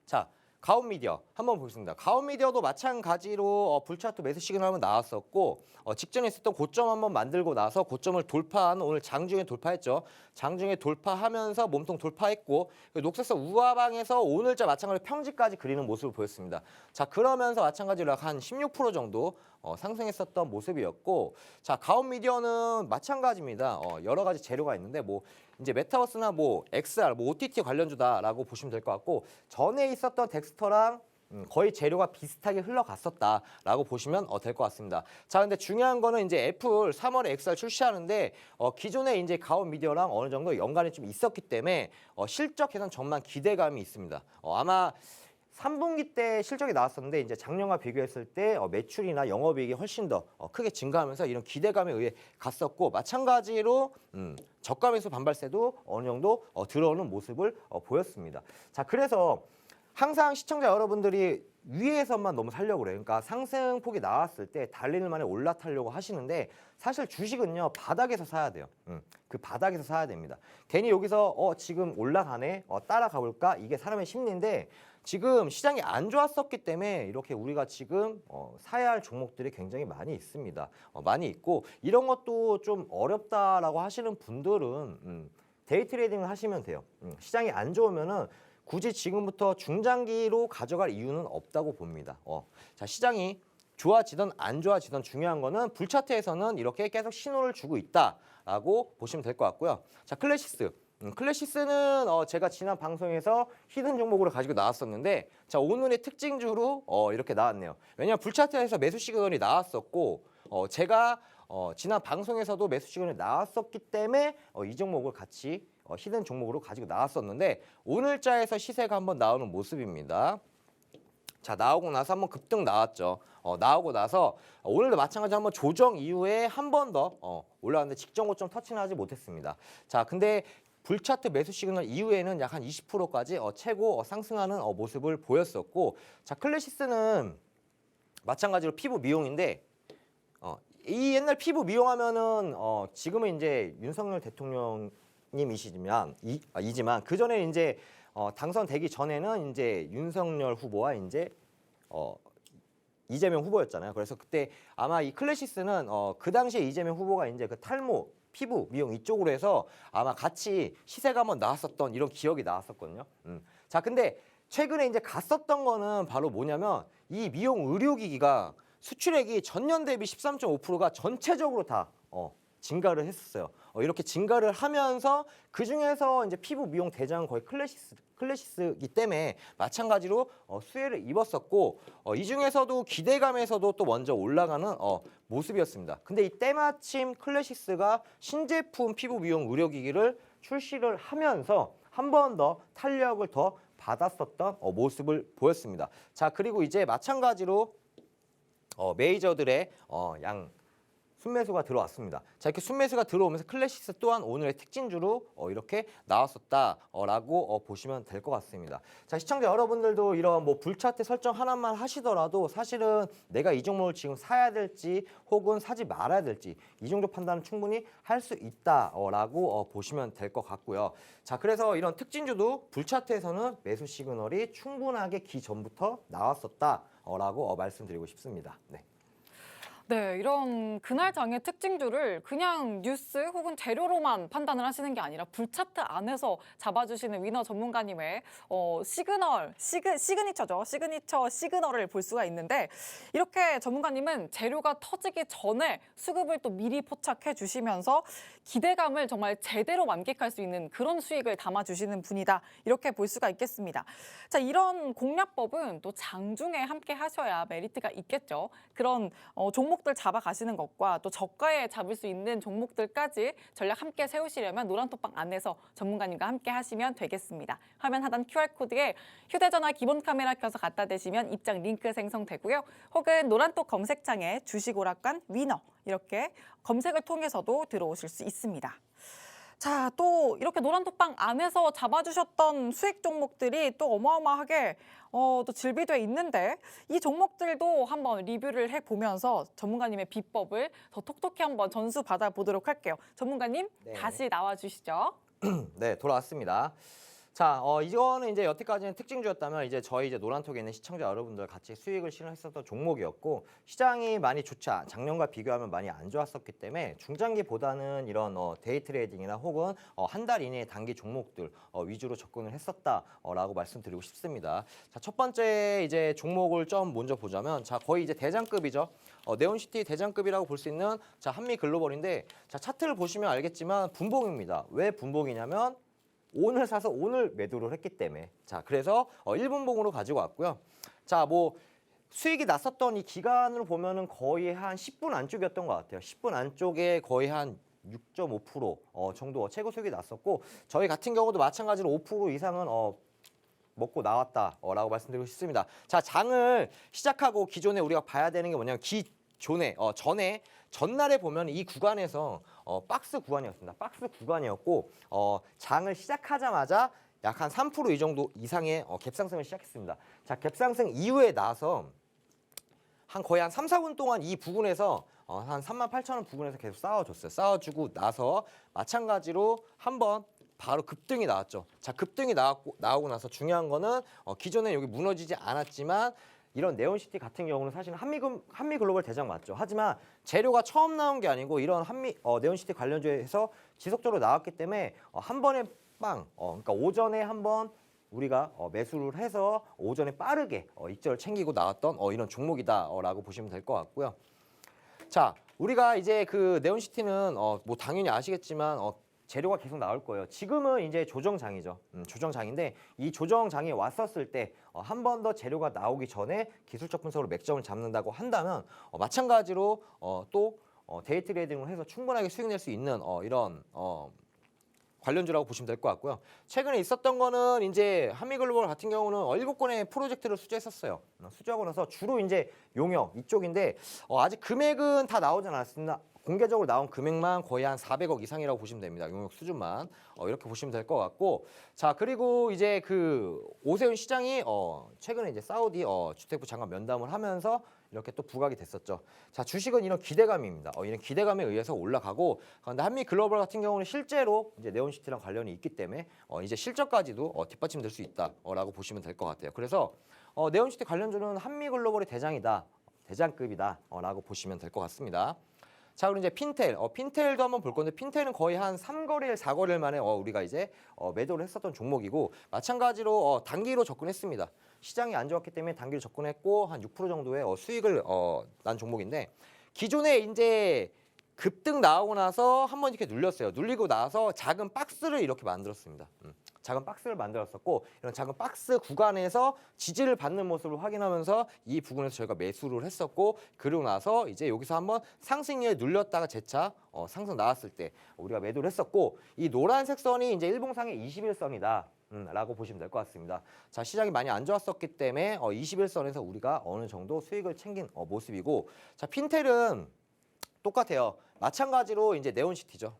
Speaker 2: 자, 가온미디어 한번 보겠습니다. 가온미디어도 마찬가지로 불차트 매수 시그널 한번 나왔었고, 직전에 있었던 고점 한번 만들고 나서 고점을 돌파한 오늘 장중에 돌파했죠. 장중에 돌파하면서 몸통 돌파했고, 녹색선 우하방에서 오늘자 마찬가지로 평지까지 그리는 모습을 보였습니다. 자, 그러면서 마찬가지로 한 16% 정도 상승했었던 모습이었고, 자, 가온미디어는 마찬가지입니다. 여러 가지 재료가 있는데 뭐 이제 메타버스나 뭐 XR, 뭐 OTT 관련주다라고 보시면 될 것 같고, 전에 있었던 덱스터랑 거의 재료가 비슷하게 흘러갔었다라고 보시면 될 것 같습니다. 자, 근데 중요한 거는 이제 애플 3월에 XR 출시하는데 기존에 이제 가온미디어랑 어느 정도 연관이 좀 있었기 때문에 실적 개선 전망 기대감이 있습니다. 아마 3분기 때 실적이 나왔었는데 이제 작년과 비교했을 때 매출이나 영업이익이 훨씬 더 크게 증가하면서 이런 기대감에 의해 갔었고, 마찬가지로 저가 매수 반발세도 어느 정도 들어오는 모습을 보였습니다. 자, 그래서 항상 시청자 여러분들이 위에서만 너무 살려고 그래요. 그러니까 상승폭이 나왔을 때 달리는 만에 올라타려고 하시는데, 사실 주식은요 바닥에서 사야 돼요. 그 바닥에서 사야 됩니다. 괜히 여기서 지금 올라가네, 따라가 볼까, 이게 사람의 심리인데, 지금 시장이 안 좋았었기 때문에 이렇게 우리가 지금 사야 할 종목들이 굉장히 많이 있습니다. 많이 있고, 이런 것도 좀 어렵다라고 하시는 분들은 데이 트레이딩을 하시면 돼요. 시장이 안 좋으면은 굳이 지금부터 중장기로 가져갈 이유는 없다고 봅니다. 자, 시장이 좋아지든 안 좋아지든 중요한 거는 불차트에서는 이렇게 계속 신호를 주고 있다라고 보시면 될 것 같고요. 자, 클래시스. 클래시스는 제가 지난 방송에서 히든 종목으로 가지고 나왔었는데, 자, 오늘의 특징주로 이렇게 나왔네요. 왜냐하면 불차트에서 매수 시그널이 나왔었고, 제가 지난 방송에서도 매수 시그널이 나왔었기 때문에 이 종목을 같이 히든 종목으로 가지고 나왔었는데, 오늘자에서 시세가 한번 나오는 모습입니다. 자, 나오고 나서 한번 급등 나왔죠. 나오고 나서 오늘도 마찬가지로 한번 조정 이후에 한 번 더 올라왔는데 직전 고점 터치는 하지 못했습니다. 자, 근데 불차트 매수 시그널 이후에는 약 한 20%까지 최고 상승하는 모습을 보였었고, 자, 클래시스는 마찬가지로 피부 미용인데, 이 옛날 피부 미용하면은 지금은 이제 윤석열 대통령님이시지만 이지만 그 전에 이제 당선되기 전에는 이제 윤석열 후보와 이제 이재명 후보였잖아요. 그래서 그때 아마 이 클래시스는 그 당시에 이재명 후보가 이제 그 탈모 피부 미용 이쪽으로 해서 아마 같이 시세가 한번 나왔었던 이런 기억이 나왔었거든요. 자, 근데 최근에 이제 갔었던 거는 바로 뭐냐면, 이 미용 의료기기가 수출액이 전년 대비 13.5%가 전체적으로 다 증가를 했었어요. 이렇게 증가를 하면서 그 중에서 이제 피부 미용 대장은 거의 클래시스이기 때문에 마찬가지로 수혜를 입었었고 이 중에서도 기대감에서도 또 먼저 올라가는 모습이었습니다. 근데 이 때마침 클래시스가 신제품 피부 미용 의료기기를 출시를 하면서 한 번 더 탄력을 더 받았었던 모습을 보였습니다. 자, 그리고 이제 마찬가지로 메이저들의 양 순매수가 들어왔습니다. 자, 이렇게 순매수가 들어오면서 클래시스 또한 오늘의 특징주로 이렇게 나왔었다라고 보시면 될 것 같습니다. 자, 시청자 여러분들도 이런 뭐 불차트 설정 하나만 하시더라도 사실은 내가 이 종목을 지금 사야 될지 혹은 사지 말아야 될지 이 정도 판단은 충분히 할 수 있다라고 보시면 될 것 같고요. 자, 그래서 이런 특징주도 불차트에서는 매수 시그널이 충분하게 기전부터 나왔었다라고 말씀드리고 싶습니다. 네.
Speaker 1: 네, 이런 그날 장의 특징주를 그냥 뉴스 혹은 재료로만 판단을 하시는 게 아니라 불차트 안에서 잡아주시는 위너 전문가님의 시그니처죠. 시그널을 볼 수가 있는데 이렇게 전문가님은 재료가 터지기 전에 수급을 또 미리 포착해 주시면서 기대감을 정말 제대로 만끽할 수 있는 그런 수익을 담아주시는 분이다. 이렇게 볼 수가 있겠습니다. 자, 이런 공략법은 또 장중에 함께 하셔야 메리트가 있겠죠. 그런 종목들 잡아가시는 것과 또 저가에 잡을 수 있는 종목들까지 전략 함께 세우시려면 노란톡방 안에서 전문가님과 함께 하시면 되겠습니다. 화면 하단 QR코드에 휴대전화 기본 카메라 켜서 갖다 대시면 입장 링크 생성되고요. 혹은 노란톡 검색창에 주식오락관 위너 이렇게 검색을 통해서도 들어오실 수 있습니다. 자, 또 이렇게 노란톡방 안에서 잡아주셨던 수익 종목들이 또 어마어마하게 또 질비돼 있는데 이 종목들도 한번 리뷰를 해보면서 전문가님의 비법을 더 톡톡히 한번 전수 받아보도록 할게요. 전문가님,
Speaker 2: 네.
Speaker 1: 다시 나와주시죠.
Speaker 2: 네, 돌아왔습니다. 자, 이거는 이제 여태까지는 특징주였다면 이제 저희 노란톡에 있는 시청자 여러분들 같이 수익을 실현했었던 종목이었고 시장이 많이 좋지 작년과 비교하면 많이 안 좋았었기 때문에 중장기보다는 이런 데이 트레이딩이나 혹은 한 달 이내의 단기 종목들 위주로 접근을 했었다라고 말씀드리고 싶습니다. 자, 첫 번째 이제 종목을 좀 먼저 보자면 자, 거의 이제 대장급이죠. 네온시티 대장급이라고 볼 수 있는 자, 한미글로벌인데 자, 차트를 보시면 알겠지만 분봉입니다. 왜 분봉이냐면 오늘 사서 오늘 매도를 했기 때문에 자, 그래서 1분봉으로 가지고 왔고요. 자, 뭐 수익이 났었던 이 기간으로 보면은 거의 한 10분 안쪽이었던 것 같아요. 10분 안쪽에 거의 한 6.5% 정도 최고 수익이 났었고 저희 같은 경우도 마찬가지로 5% 이상은 먹고 나왔다라고 말씀드리고 싶습니다. 자, 장을 시작하고 기존에 우리가 봐야 되는 게 뭐냐면 전날에 보면 이 구간에서 박스 구간이었습니다. 박스 구간이었고 장을 시작하자마자 약 한 3% 이 정도 이상의 갭상승을 시작했습니다. 자, 갭상승 이후에 나서 거의 한 3, 4분 동안 이 부분에서 한 38,000원 부분에서 계속 싸워줬어요. 싸워주고 나서 마찬가지로 한번 바로 급등이 나왔죠. 자, 급등이 나오고 나서 중요한 거는 기존에 여기 무너지지 않았지만 이런 네온시티 같은 경우는 사실은 한미글로벌 대장 맞죠. 하지만 재료가 처음 나온 게 아니고 이런 네온시티 관련주에서 지속적으로 나왔기 때문에 한 번에 그러니까 오전에 한번 우리가 매수를 해서 오전에 빠르게 익절을 챙기고 나왔던 이런 종목이다라고 보시면 될 것 같고요. 자, 우리가 이제 그 네온시티는 뭐 당연히 아시겠지만 재료가 계속 나올 거예요. 지금은 이제 조정장이죠. 조정장인데 이 조정장이 왔었을 때 한 번 더 재료가 나오기 전에 기술적 분석으로 맥점을 잡는다고 한다면 마찬가지로 또 데이 트레이딩을 해서 충분하게 수익 낼 수 있는 이런 관련주라고 보시면 될 것 같고요. 최근에 있었던 거는 이제 한미글로벌 같은 경우는 7건의 프로젝트를 수주했었어요. 수주하고 나서 주로 이제 용역 이쪽인데 아직 금액은 다 나오진 않았습니다. 공개적으로 나온 금액만 거의 한 400억 이상이라고 보시면 됩니다. 용역 수준만 이렇게 보시면 될 것 같고, 자, 그리고 이제 그 오세훈 시장이 최근에 이제 사우디 주택부 장관 면담을 하면서 이렇게 또 부각이 됐었죠. 자, 주식은 이런 기대감입니다. 이런 기대감에 의해서 올라가고, 그런데 한미글로벌 같은 경우는 실제로 이제 네온시티랑 관련이 있기 때문에 이제 실적까지도 뒷받침될 수 있다라고 보시면 될 것 같아요. 그래서 네온시티 관련주는 한미글로벌의 대장급이다라고 보시면 될 것 같습니다. 자, 그리고 이제 핀텔도 한번 볼 건데 핀텔은 거의 한 3거래일, 4거래일 만에 우리가 이제 매도를 했었던 종목이고 마찬가지로 단기로 접근했습니다. 시장이 안 좋았기 때문에 단기로 접근했고 한 6% 정도의 수익을 난 종목인데 기존에 이제 급등 나오고 나서 한번 이렇게 눌렸어요. 눌리고 나서 작은 박스를 이렇게 만들었습니다. 작은 박스를 만들었었고 이런 작은 박스 구간에서 지지를 받는 모습을 확인하면서 이 부분에서 저희가 매수를 했었고 그러고 나서 이제 여기서 한번 상승에 눌렸다가 재차 상승 나왔을 때 우리가 매도를 했었고 이 노란색 선이 이제 일봉상의 21선이다. 라고 보시면 될 것 같습니다. 자, 시장이 많이 안 좋았었기 때문에 21선에서 우리가 어느 정도 수익을 챙긴 모습이고 자, 핀텔은 똑같아요. 마찬가지로 이제 네온시티죠.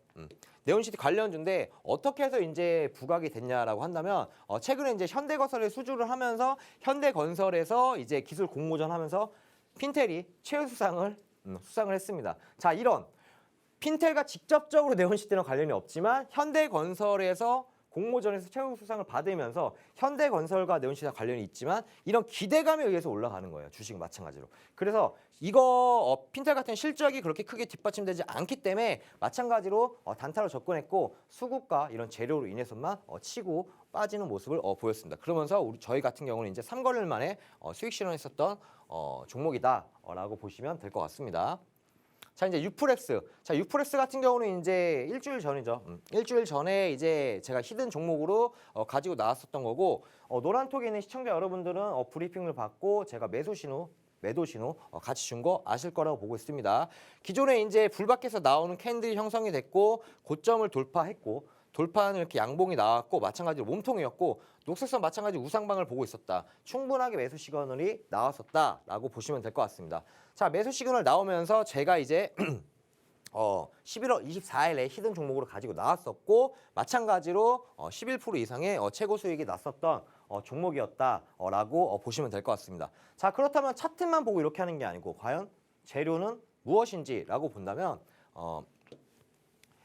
Speaker 2: 네온시티 관련주인데 어떻게 해서 이제 부각이 됐냐라고 한다면 최근에 이제 현대건설에 수주를 하면서 현대건설에서 이제 기술 공모전 하면서 핀텔이 최우수상을 수상을 했습니다. 자, 이런 핀텔과 직접적으로 네온시티랑 관련이 없지만 현대건설에서 공모전에서 최우수상을 받으면서 현대건설과 네온시티와 관련이 있지만 이런 기대감에 의해서 올라가는 거예요. 주식은 마찬가지로. 그래서 이거 핀텔 같은 실적이 그렇게 크게 뒷받침되지 않기 때문에 마찬가지로 단타로 접근했고 수급과 이런 재료로 인해서만 치고 빠지는 모습을 보였습니다. 그러면서 저희 같은 경우는 이제 3거래일 만에 수익 실현했었던 종목이다라고 보시면 될 것 같습니다. 자, 이제 유프렉스. 자, 유프렉스 같은 경우는 이제 일주일 전이죠. 일주일 전에 이제 제가 히든 종목으로 가지고 나왔었던 거고 노란톡에 있는 시청자 여러분들은 브리핑을 받고 제가 매도 신호 같이 준 거 아실 거라고 보고 있습니다. 기존에 이제 불밖에서 나오는 캔들이 형성이 됐고 고점을 돌파했고 돌파하는 이렇게 양봉이 나왔고 마찬가지로 몸통이었고 녹색선 마찬가지 우상방을 보고 있었다. 충분하게 매수 시그널이 나왔었다라고 보시면 될 것 같습니다. 자, 매수 시그널 나오면서 제가 이제 11월 24일에 히든 종목으로 가지고 나왔었고 마찬가지로 11% 이상의 최고 수익이 났었던 종목이었다라고 보시면 될 것 같습니다. 자, 그렇다면 차트만 보고 이렇게 하는 게 아니고 과연 재료는 무엇인지라고 본다면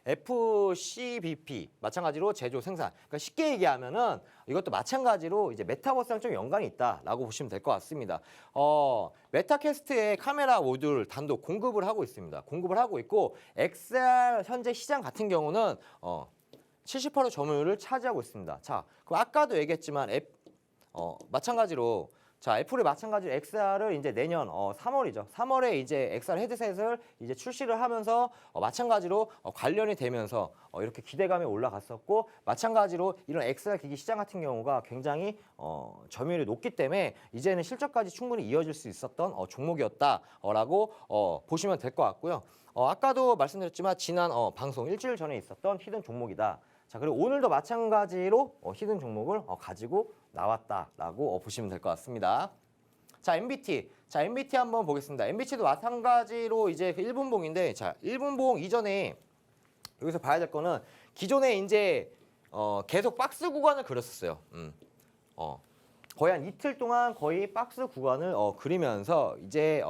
Speaker 2: FCBP 마찬가지로 제조 생산. 그러니까 쉽게 얘기하면은 이것도 마찬가지로 이제 메타버스랑 좀 연관이 있다라고 보시면 될 것 같습니다. 메타캐스트의 카메라 모듈 단독 공급을 하고 있습니다. 공급을 하고 있고 XR 현재 시장 같은 경우는 70% 점유율을 차지하고 있습니다. 자, 그럼 아까도 얘기했지만 마찬가지로 자, 애플이 마찬가지로 XR을 이제 내년 3월이죠. 3월에 이제 XR 헤드셋을 이제 출시를 하면서 마찬가지로 관련이 되면서 이렇게 기대감이 올라갔었고 마찬가지로 이런 XR 기기 시장 같은 경우가 굉장히 점유율이 높기 때문에 이제는 실적까지 충분히 이어질 수 있었던 종목이었다라고 보시면 될 것 같고요. 아까도 말씀드렸지만 지난 방송 일주일 전에 있었던 히든 종목이다. 자, 그리고 오늘도 마찬가지로 히든 종목을 가지고 나왔다라고 보시면 될 것 같습니다. 자, MBT. 자, MBT 한번 보겠습니다. MBT도 마찬가지로 이제 그 1분봉인데 자, 1분봉 이전에 여기서 봐야 될 거는 기존에 이제 계속 박스 구간을 그렸었어요. 거의 한 이틀 동안 거의 박스 구간을 그리면서 이제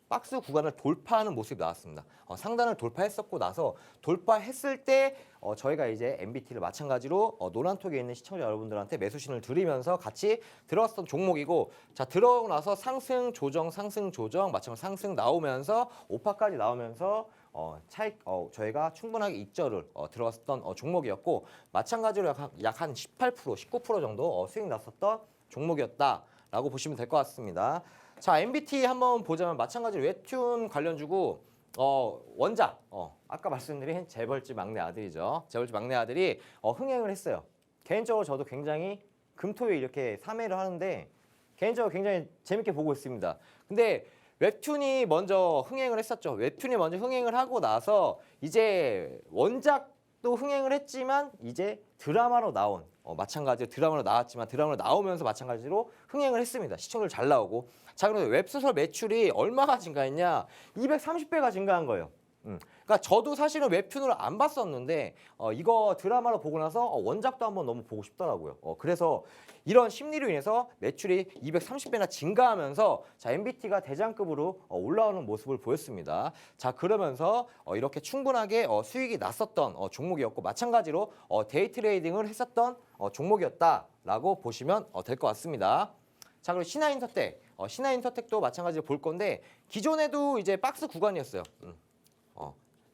Speaker 2: 박스 구간을 돌파하는 모습이 나왔습니다. 상단을 돌파했었고 나서 돌파했을 때 저희가 이제 MBT를 마찬가지로 노란톡에 있는 시청자 여러분들한테 매수 신을 드리면서 같이 들어왔던 종목이고 자, 들어오고 나서 상승 조정 마찬가지로 상승 나오면서 오파까지 나오면서 저희가 충분하게 익절을 들어갔었던 종목이었고 마찬가지로 약 한 18%, 19% 정도 수익 났었던 종목이었다라고 보시면 될 것 같습니다. 자, MBT 한번 보자면 마찬가지로 웹툰 관련주고 원작 아까 말씀드린 재벌집 막내 아들이죠. 재벌집 막내 아들이 흥행을 했어요. 개인적으로 저도 굉장히 금토일 이렇게 3회를 하는데 개인적으로 굉장히 재밌게 보고 있습니다. 근데 웹툰이 먼저 흥행을 했었죠. 웹툰이 먼저 흥행을 하고 나서 이제 원작도 흥행을 했지만 이제 드라마로 나온 마찬가지로 드라마로 나왔지만 드라마로 나오면서 마찬가지로 흥행을 했습니다. 시청률 잘 나오고. 자, 그런데 웹소설 매출이 얼마가 증가했냐? 230배가 증가한 거예요. 그러니까 저도 사실은 웹툰을 안 봤었는데 이거 드라마로 보고 나서 원작도 한번 너무 보고 싶더라고요. 그래서 이런 심리로 인해서 매출이 230배나 증가하면서 자, MBT가 대장급으로 올라오는 모습을 보였습니다. 자, 그러면서 이렇게 충분하게 수익이 났었던 종목이었고 마찬가지로 데이 트레이딩을 했었던 종목이었다라고 보시면 될 것 같습니다. 자, 그리고 신한인터텍. 신한인터텍도 마찬가지로 볼 건데 기존에도 이제 박스 구간이었어요.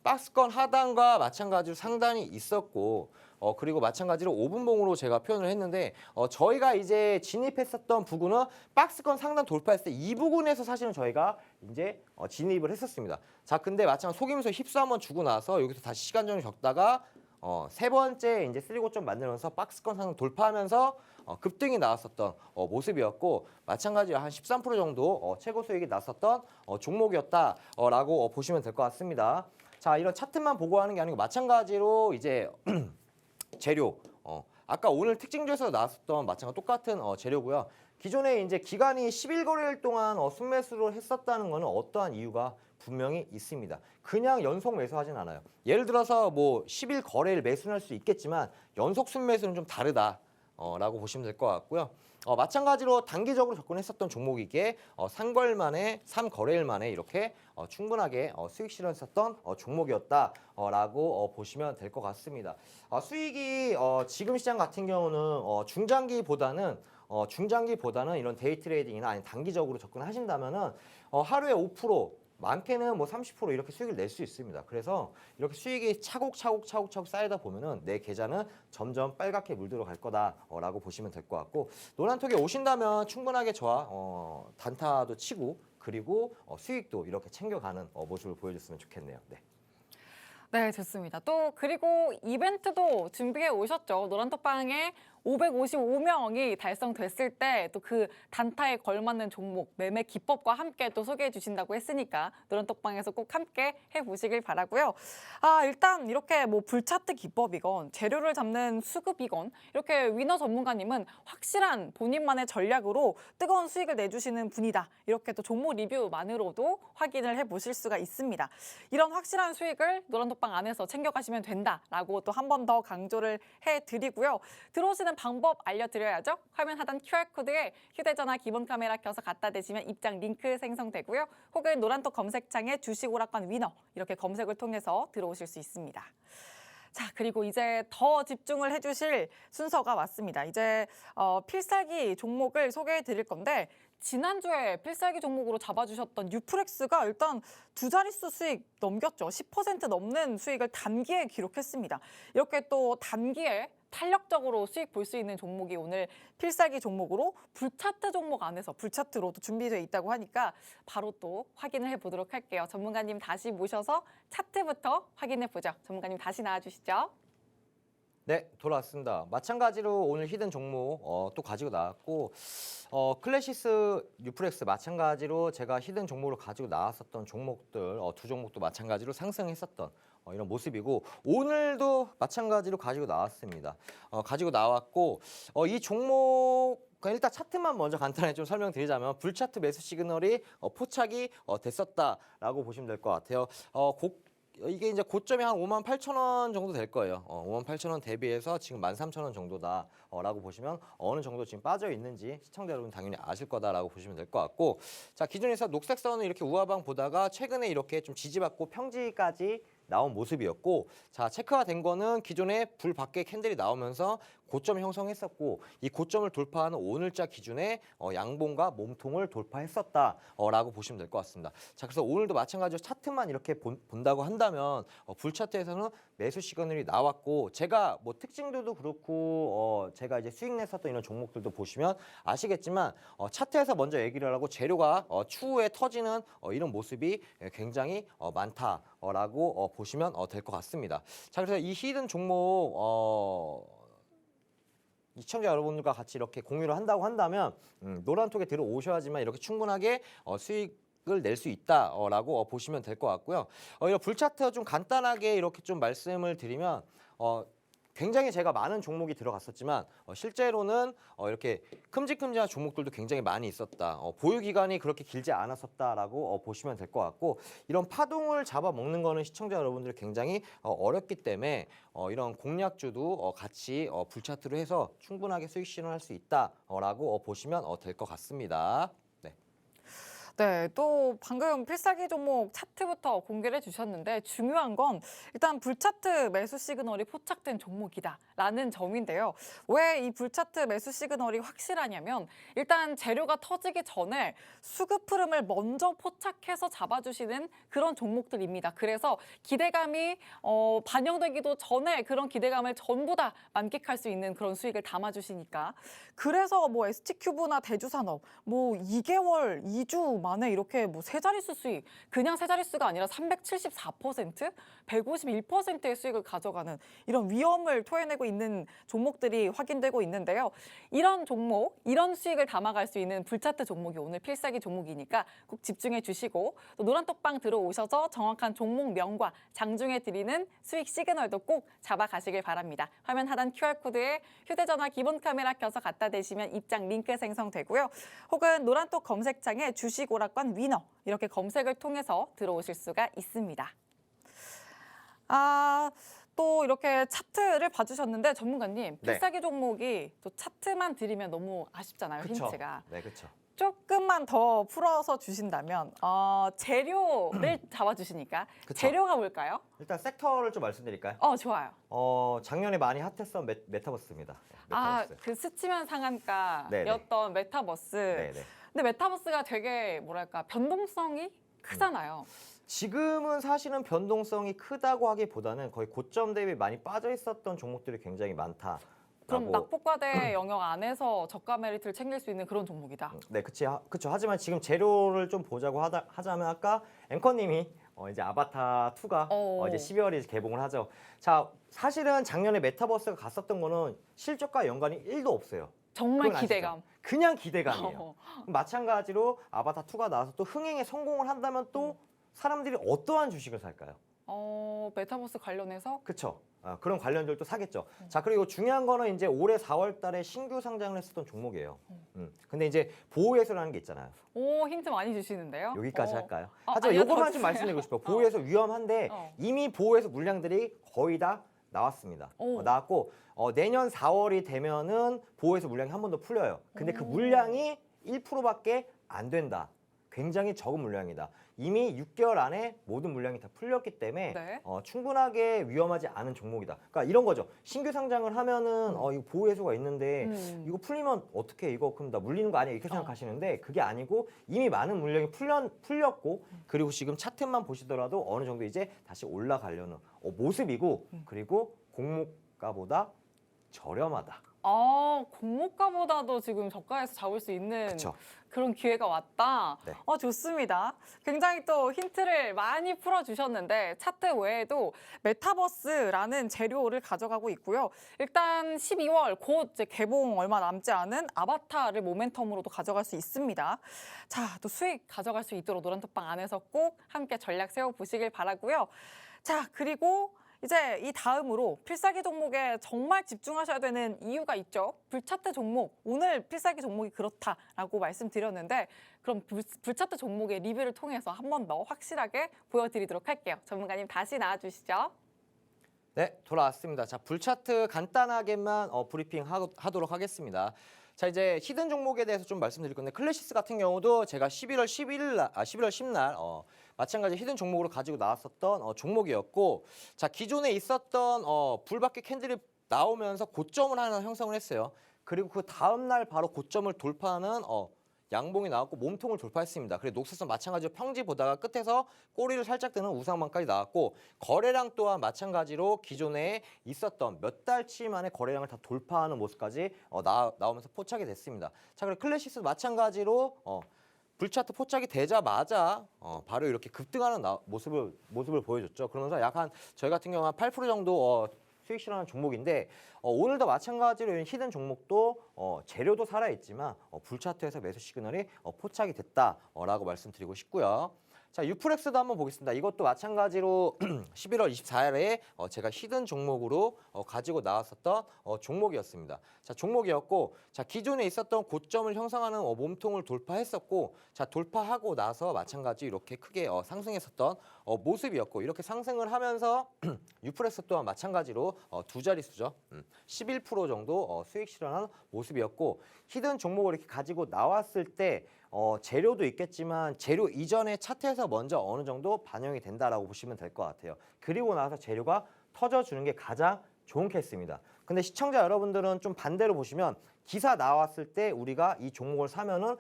Speaker 2: 박스권 하단과 마찬가지로 상단이 있었고 그리고 마찬가지로 5분봉으로 제가 표현을 했는데 저희가 이제 진입했었던 부근은 박스권 상단 돌파했을 때 이 부근에서 사실은 저희가 이제 진입을 했었습니다. 자, 근데 마찬가지로 속이면서 힙수 한번 주고 나서 여기서 다시 시간정을 적다가 세 번째 이제 3고점 만들면서 박스권 상단 돌파하면서 급등이 나왔었던 모습이었고 마찬가지로 한 13% 정도 최고 수익이 났었던 종목이었다라고 보시면 될 것 같습니다. 자, 이런 차트만 보고 하는 게 아니고 마찬가지로 이제 재료 아까 오늘 특징주에서 나왔었던 마찬가지 똑같은 재료고요. 기존에 이제 기간이 11거래일 동안 순매수를 했었다는 것은 어떠한 이유가 분명히 있습니다. 그냥 연속 매수하진 않아요. 예를 들어서 뭐 11거래일 매수는 할 수 있겠지만 연속 순매수는 좀 다르다라고 보시면 될 것 같고요. 마찬가지로 단기적으로 접근했었던 종목이기에 3거래일 만에 이렇게 충분하게 수익 실현했었던 종목이었다라고 보시면 될 것 같습니다. 수익이 지금 시장 같은 경우는 중장기보다는 이런 데이 트레이딩이나 아니 단기적으로 접근하신다면은 하루에 5% 많게는 뭐 30% 이렇게 수익을 낼 수 있습니다. 그래서 이렇게 수익이 차곡차곡 쌓이다 보면은 내 계좌는 점점 빨갛게 물들어 갈 거다라고 보시면 될 것 같고 노란톡에 오신다면 충분하게 저와 단타도 치고 그리고 수익도 이렇게 챙겨가는 모습을 보여줬으면 좋겠네요. 네.
Speaker 1: 네, 좋습니다. 또 그리고 이벤트도 준비해 오셨죠. 노란톡방에 555명이 달성됐을 때 또 그 단타에 걸맞는 종목, 매매 기법과 함께 또 소개해 주신다고 했으니까 노란톡방에서 꼭 함께 해보시길 바라고요. 일단 이렇게 뭐 불차트 기법이건 재료를 잡는 수급이건 이렇게 위너 전문가님은 확실한 본인만의 전략으로 뜨거운 수익을 내주시는 분이다. 이렇게 또 종목 리뷰만으로도 확인을 해보실 수가 있습니다. 이런 확실한 수익을 노란톡방 안에서 챙겨가시면 된다라고 또 한 번 더 강조를 해드리고요. 들어오시는 방법 알려드려야죠. 화면 하단 QR코드에 휴대전화 기본 카메라 켜서 갖다 대시면 입장 링크 생성되고요. 혹은 노란톡 검색창에 주식오락관 위너 이렇게 검색을 통해서 들어오실 수 있습니다. 자, 그리고 이제 더 집중을 해주실 순서가 왔습니다. 이제 필살기 종목을 소개해 드릴 건데 지난주에 필살기 종목으로 잡아주셨던 유프렉스가 일단 두 자릿수 수익 넘겼죠. 10% 넘는 수익을 단기에 기록했습니다. 이렇게 또 단기에 탄력적으로 수익 볼 수 있는 종목이 오늘 필살기 종목으로 불차트 종목 안에서 불차트로도 준비되어 있다고 하니까 바로 또 확인을 해보도록 할게요. 전문가님 다시 모셔서 차트부터 확인해 보죠. 전문가님 다시 나와주시죠.
Speaker 2: 네, 돌아왔습니다. 마찬가지로 오늘 히든 종목 또 가지고 나왔고 클래시스 유프렉스 마찬가지로 제가 히든 종목으로 가지고 나왔었던 종목들 두 종목도 마찬가지로 상승했었던 이런 모습이고 오늘도 마찬가지로 가지고 나왔습니다. 가지고 나왔고 이 종목 일단 차트만 먼저 간단하게 좀 설명드리자면 불차트 매수 시그널이 포착이 됐었다라고 보시면 될 것 같아요. 이게 이제 고점이 한 58,000원 정도 될 거예요. 58,000원 대비해서 지금 13,000원 정도다라고 보시면 어느 정도 지금 빠져 있는지 시청자 여러분 당연히 아실 거다라고 보시면 될 것 같고 자 기존에서 녹색 선은 이렇게 우하방 보다가 최근에 이렇게 좀 지지받고 평지까지 나온 모습이었고 자 체크가 된 거는 기존에 불 밖에 캔들이 나오면서 고점을 형성했었고 이 고점을 돌파하는 오늘자 기준에 양봉과 몸통을 돌파했었다라고 보시면 될 것 같습니다. 자 그래서 오늘도 마찬가지로 차트만 이렇게 본다고 한다면 불차트에서는 매수 시그널이 나왔고 제가 뭐 특징들도 그렇고 제가 이제 수익 냈었던 이런 종목들도 보시면 아시겠지만 차트에서 먼저 얘기를 하고 재료가 추후에 터지는 이런 모습이 굉장히 많다라고 보시면 될 것 같습니다. 자 그래서 이 히든 종목 시청자 여러분들과 같이 이렇게 공유를 한다고 한다면 노란톡에 들어오셔야지만 이렇게 충분하게 수익을 낼 수 있다라고 보시면 될 것 같고요. 이런 불차트 좀 간단하게 이렇게 좀 말씀을 드리면 굉장히 제가 많은 종목이 들어갔었지만 실제로는 이렇게 큼직큼직한 종목들도 굉장히 많이 있었다. 보유 기간이 그렇게 길지 않았었다라고 보시면 될 것 같고 이런 파동을 잡아먹는 거는 시청자 여러분들이 굉장히 어렵기 때문에 이런 공략주도 같이 불차트로 해서 충분하게 수익 실현할 수 있다라고 보시면 될 것 같습니다. 네.
Speaker 1: 네, 또 방금 필살기 종목 차트부터 공개를 해주셨는데 중요한 건 일단 불차트 매수 시그널이 포착된 종목이다라는 점인데요. 왜 이 불차트 매수 시그널이 확실하냐면 일단 재료가 터지기 전에 수급 흐름을 먼저 포착해서 잡아주시는 그런 종목들입니다. 그래서 기대감이 반영되기도 전에 그런 기대감을 전부 다 만끽할 수 있는 그런 수익을 담아주시니까 그래서 뭐 ST큐브나 대주산업 뭐 2개월, 2주 만에 이렇게 뭐 세 자릿수 수익, 그냥 세 자릿수가 아니라 374%, 151%의 수익을 가져가는 이런 위험을 토해내고 있는 종목들이 확인되고 있는데요. 이런 종목, 이런 수익을 담아갈 수 있는 불차트 종목이 오늘 필살기 종목이니까 꼭 집중해 주시고 또 노란톡방 들어오셔서 정확한 종목명과 장중에 드리는 수익 시그널도 꼭 잡아가시길 바랍니다. 화면 하단 QR코드에 휴대전화 기본 카메라 켜서 갖다 대시면 입장 링크 생성되고요. 혹은 노란톡 검색창에 주식 오락관 위너 이렇게 검색을 통해서 들어오실 수가 있습니다. 또 이렇게 차트를 봐주셨는데 전문가님
Speaker 2: 네.
Speaker 1: 필살기 종목이 또 차트만 드리면 너무 아쉽잖아요.
Speaker 2: 그쵸?
Speaker 1: 힌트가.
Speaker 2: 네, 그렇죠.
Speaker 1: 조금만 더 풀어서 주신다면 재료를 잡아주시니까
Speaker 2: 그쵸.
Speaker 1: 재료가 뭘까요?
Speaker 2: 일단 섹터를 좀 말씀드릴까요?
Speaker 1: 좋아요.
Speaker 2: 작년에 많이 핫했던 메타버스입니다. 메타버스.
Speaker 1: 그 스치면 상한가였던
Speaker 2: 네네.
Speaker 1: 메타버스.
Speaker 2: 네네.
Speaker 1: 근데 메타버스가 되게 뭐랄까 변동성이 크잖아요.
Speaker 2: 지금은 사실은 변동성이 크다고 하기보다는 거의 고점 대비 많이 빠져 있었던 종목들이 굉장히 많다.
Speaker 1: 그럼 낙폭과대 영역 안에서 저가 메리트를 챙길 수 있는 그런 종목이다.
Speaker 2: 네, 그쵸. 하지만 지금 재료를 좀 보자고 하자면 아까 앵커님이 이제 아바타 2가 이제 12월에 개봉을 하죠. 자, 사실은 작년에 메타버스가 갔었던 거는 실적과 연관이 1도 없어요.
Speaker 1: 정말
Speaker 2: 그건 아시죠?
Speaker 1: 기대감.
Speaker 2: 그냥 기대감이에요. 마찬가지로 아바타 2가 나와서 또 흥행에 성공을 한다면 또 사람들이 어떠한 주식을 살까요?
Speaker 1: 메타버스 관련해서
Speaker 2: 그렇죠. 그런 관련주를 또 사겠죠. 자, 그리고 중요한 거는 이제 올해 4월 달에 신규 상장을 했었던 종목이에요. 근데 이제 보호예수라는 게 있잖아요.
Speaker 1: 힌트 많이 주시는데요.
Speaker 2: 여기까지 할까요?
Speaker 1: 아,
Speaker 2: 하지만
Speaker 1: 아니요,
Speaker 2: 이것만
Speaker 1: 더
Speaker 2: 좀
Speaker 1: 주세요.
Speaker 2: 말씀드리고 싶어요. 보호예수 위험한데 이미 보호예수 물량들이 거의 다 나왔습니다. 나왔고 내년 4월이 되면은 보호예수 물량이 한 번 더 풀려요. 근데 그 물량이 1%밖에 안 된다. 굉장히 적은 물량이다. 이미 6개월 안에 모든 물량이 다 풀렸기 때문에
Speaker 1: 네.
Speaker 2: 충분하게 위험하지 않은 종목이다. 그러니까 이런 거죠. 신규 상장을 하면은 이거 보호예수가 있는데 이거 풀리면 어떻게 이거 그럼 나 물리는 거 아니야 이렇게 생각하시는데 그게 아니고 이미 많은 물량이 풀렸고 그리고 지금 차트만 보시더라도 어느 정도 이제 다시 올라가려는 모습이고 그리고 공모가보다 저렴하다.
Speaker 1: 공모가보다도 지금 저가에서 잡을 수 있는
Speaker 2: 그쵸.
Speaker 1: 그런 기회가 왔다.
Speaker 2: 네.
Speaker 1: 좋습니다. 굉장히 또 힌트를 많이 풀어주셨는데 차트 외에도 메타버스라는 재료를 가져가고 있고요. 일단 12월 곧 이제 개봉 얼마 남지 않은 아바타를 모멘텀으로도 가져갈 수 있습니다. 자, 또 수익 가져갈 수 있도록 노란톡방 안에서 꼭 함께 전략 세워보시길 바라고요. 자, 그리고 이제 이 다음으로 필살기 종목에 정말 집중하셔야 되는 이유가 있죠. 불차트 종목, 오늘 필살기 종목이 그렇다라고 말씀드렸는데 그럼 불차트 종목의 리뷰를 통해서 한 번 더 확실하게 보여드리도록 할게요. 전문가님 다시 나와주시죠.
Speaker 2: 네, 돌아왔습니다. 자, 불차트 간단하게만 브리핑 하도록 하겠습니다. 자, 이제 히든 종목에 대해서 좀 말씀드릴 건데 클래시스 같은 경우도 제가 11월 10날 마찬가지 히든 종목으로 가지고 나왔었던 종목이었고 자, 기존에 있었던 불밖에 캔들이 나오면서 고점을 하나 형성을 했어요. 그리고 그 다음 날 바로 고점을 돌파하는 양봉이 나왔고 몸통을 돌파했습니다. 그리고 녹색선 마찬가지로 평지 보다가 끝에서 꼬리를 살짝 드는 우상방까지 나왔고 거래량 또한 마찬가지로 기존에 있었던 몇 달치 만에 거래량을 다 돌파하는 모습까지 나오면서 포착이 됐습니다. 자, 그리고 클래시스 마찬가지로 불차트 포착이 되자마자 바로 이렇게 급등하는 모습을 보여줬죠. 그러면서 약간 저희 같은 경우 한 8% 정도 수익 실현하는 종목인데 오늘도 마찬가지로 히든 종목도 재료도 살아있지만 불차트에서 매수 시그널이 포착이 됐다라고 말씀드리고 싶고요. 자, 유프렉스도 한번 보겠습니다. 이것도 마찬가지로 11월 24일에 제가 히든 종목으로 가지고 나왔었던 종목이었습니다. 자, 종목이었고, 자, 기존에 있었던 고점을 형성하는 몸통을 돌파했었고, 자, 돌파하고 나서 마찬가지 이렇게 크게 상승했었던 모습이었고, 이렇게 상승을 하면서 유프렉스 또한 마찬가지로 두 자릿수죠. 11% 정도 수익 실현한 모습이었고, 히든 종목을 이렇게 가지고 나왔을 때 재료도 있겠지만 재료 이전에 차트에서 먼저 어느 정도 반영이 된다라고 보시면 될 것 같아요. 그리고 나서 재료가 터져주는 게 가장 좋은 케이스입니다. 근데 시청자 여러분들은 좀 반대로 보시면 기사 나왔을 때 우리가 이 종목을 사면은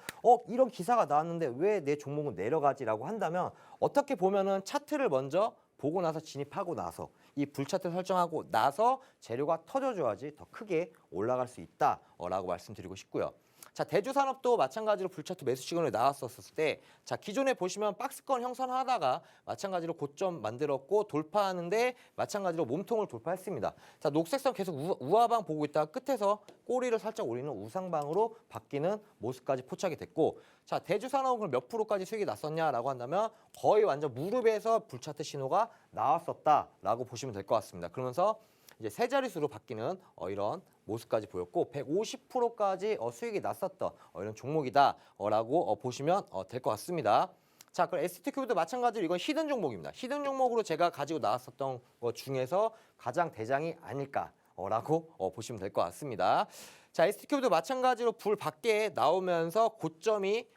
Speaker 2: 이런 기사가 나왔는데 왜 내 종목은 내려가지라고 한다면 어떻게 보면은 차트를 먼저 보고 나서 진입하고 나서 이 불차트 설정하고 나서 재료가 터져줘야지 더 크게 올라갈 수 있다라고 말씀드리고 싶고요. 자, 대주산업도 마찬가지로 불차트 매수 시그널이 나왔었을 때, 자, 기존에 보시면 박스권 형성하다가 마찬가지로 고점 만들었고 돌파하는데 마찬가지로 몸통을 돌파했습니다. 자, 녹색선 계속 우하방 보고 있다가 끝에서 꼬리를 살짝 올리는 우상방으로 바뀌는 모습까지 포착이 됐고, 자, 대주산업은 몇 프로까지 수익이 났었냐라고 한다면 거의 완전 무릎에서 불차트 신호가 나왔었다라고 보시면 될 것 같습니다. 그러면서 이제 세 자릿수로 바뀌는 이런 모습까지 보였고 150%까지 수익이 났었던 이런 종목이다라고 보시면 될 것 같습니다. 자, 그럼 ST큐브도 마찬가지로 이건 히든 종목입니다. 히든 종목으로 제가 가지고 나왔었던 것 중에서 가장 대장이 아닐까라고 보시면 될 것 같습니다. 자, ST큐브도 마찬가지로 불 밖에 나오면서 고점이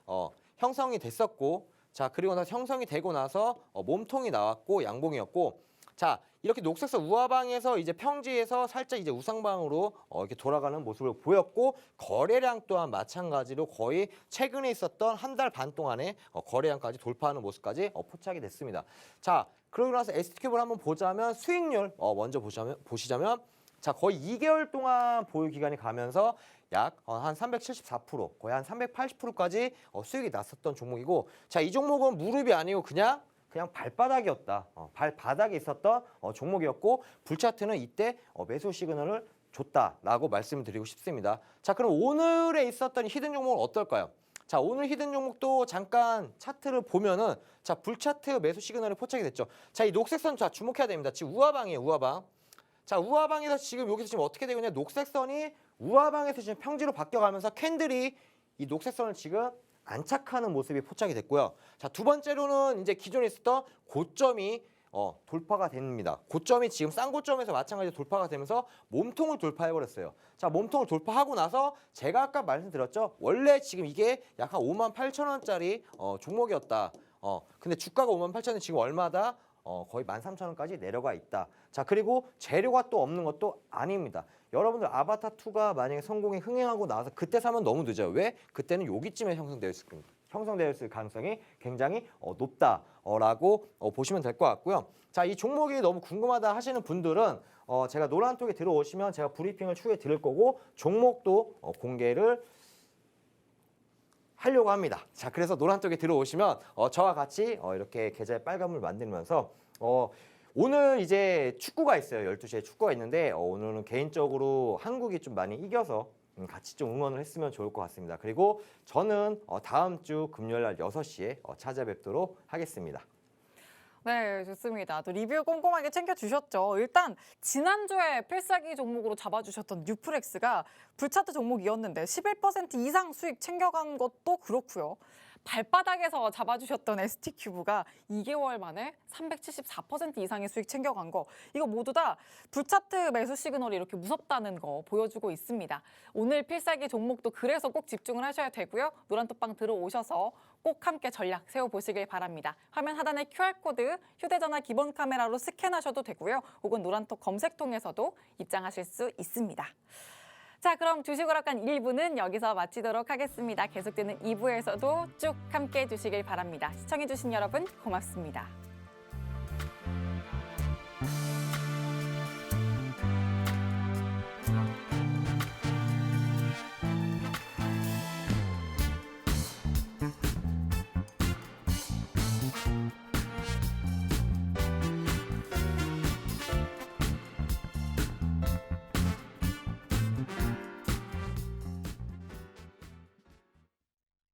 Speaker 2: 형성이 됐었고, 자, 그리고 나서 형성이 되고 나서 몸통이 나왔고 양봉이었고, 자, 이렇게 녹색선 우하방에서 이제 평지에서 살짝 이제 우상방으로 이렇게 돌아가는 모습을 보였고, 거래량 또한 마찬가지로 거의 최근에 있었던 한 달 반 동안에 거래량까지 돌파하는 모습까지 포착이 됐습니다. 자, 그러고 나서 ST큐브를 한번 보자면 수익률 먼저 보시자면 자, 거의 2개월 동안 보유 기간이 가면서 약 한 374%, 거의 한 380%까지 수익이 났었던 종목이고, 자, 이 종목은 무릎이 아니고 그냥 발바닥이었다. 발바닥에 있었던 종목이었고, 불차트는 이때 매수 시그널을 줬다라고 말씀을 드리고 싶습니다. 자, 그럼 오늘에 있었던 히든 종목은 어떨까요? 자, 오늘 히든 종목도 잠깐 차트를 보면은, 자, 불차트 매수 시그널이 포착이 됐죠. 자, 이 녹색선 자 주목해야 됩니다. 지금 우하방이에요, 우하방. 자, 우하방에서 지금 여기서 지금 어떻게 되고 있냐? 녹색선이 우하방에서 지금 평지로 바뀌어가면서 캔들이 이 녹색선을 지금 안착하는 모습이 포착이 됐고요. 자, 두 번째로는 이제 기존에 있었던 고점이 돌파가 됩니다. 고점이 지금 싼 고점에서 마찬가지로 돌파가 되면서 몸통을 돌파해버렸어요. 자, 몸통을 돌파하고 나서 제가 아까 말씀드렸죠. 원래 지금 이게 약 한 58,000원짜리 종목이었다. 근데 주가가 58,000원 지금 얼마다? 거의 13,000원까지 내려가 있다. 자, 그리고 재료가 또 없는 것도 아닙니다. 여러분들 아바타2가 만약에 성공에 흥행하고 나서 그때 사면 너무 늦어요. 왜? 그때는 여기쯤에 형성되어 있을 가능성이 굉장히 높다라고 보시면 될 것 같고요. 자, 이 종목이 너무 궁금하다 하시는 분들은 제가 노란톡에 들어오시면 제가 브리핑을 추후에 드릴 거고 종목도 공개를 하려고 합니다. 자, 그래서 노란톡에 들어오시면 저와 같이 이렇게 계좌에 빨간물 만들면서 오늘 이제 축구가 있어요. 12시에 축구가 있는데 오늘은 개인적으로 한국이 좀 많이 이겨서 같이 좀 응원을 했으면 좋을 것 같습니다. 그리고 저는 다음 주 금요일 날 6시에 찾아뵙도록 하겠습니다.
Speaker 1: 네, 좋습니다. 또 리뷰 꼼꼼하게 챙겨주셨죠. 일단 지난주에 필살기 종목으로 잡아주셨던 뉴프렉스가 불차트 종목이었는데 11% 이상 수익 챙겨간 것도 그렇고요. 발바닥에서 잡아주셨던 ST큐브가 2개월 만에 374% 이상의 수익 챙겨간 거, 이거 모두 다 불차트 매수 시그널이 이렇게 무섭다는 거 보여주고 있습니다. 오늘 필살기 종목도 그래서 꼭 집중을 하셔야 되고요. 노란톡방 들어오셔서 꼭 함께 전략 세워보시길 바랍니다. 화면 하단의 QR코드, 휴대전화 기본 카메라로 스캔하셔도 되고요. 혹은 노란톡 검색통에서도 입장하실 수 있습니다. 자, 그럼 주식오락관 1부는 여기서 마치도록 하겠습니다. 계속되는 2부에서도 쭉 함께해 주시길 바랍니다. 시청해주신 여러분 고맙습니다.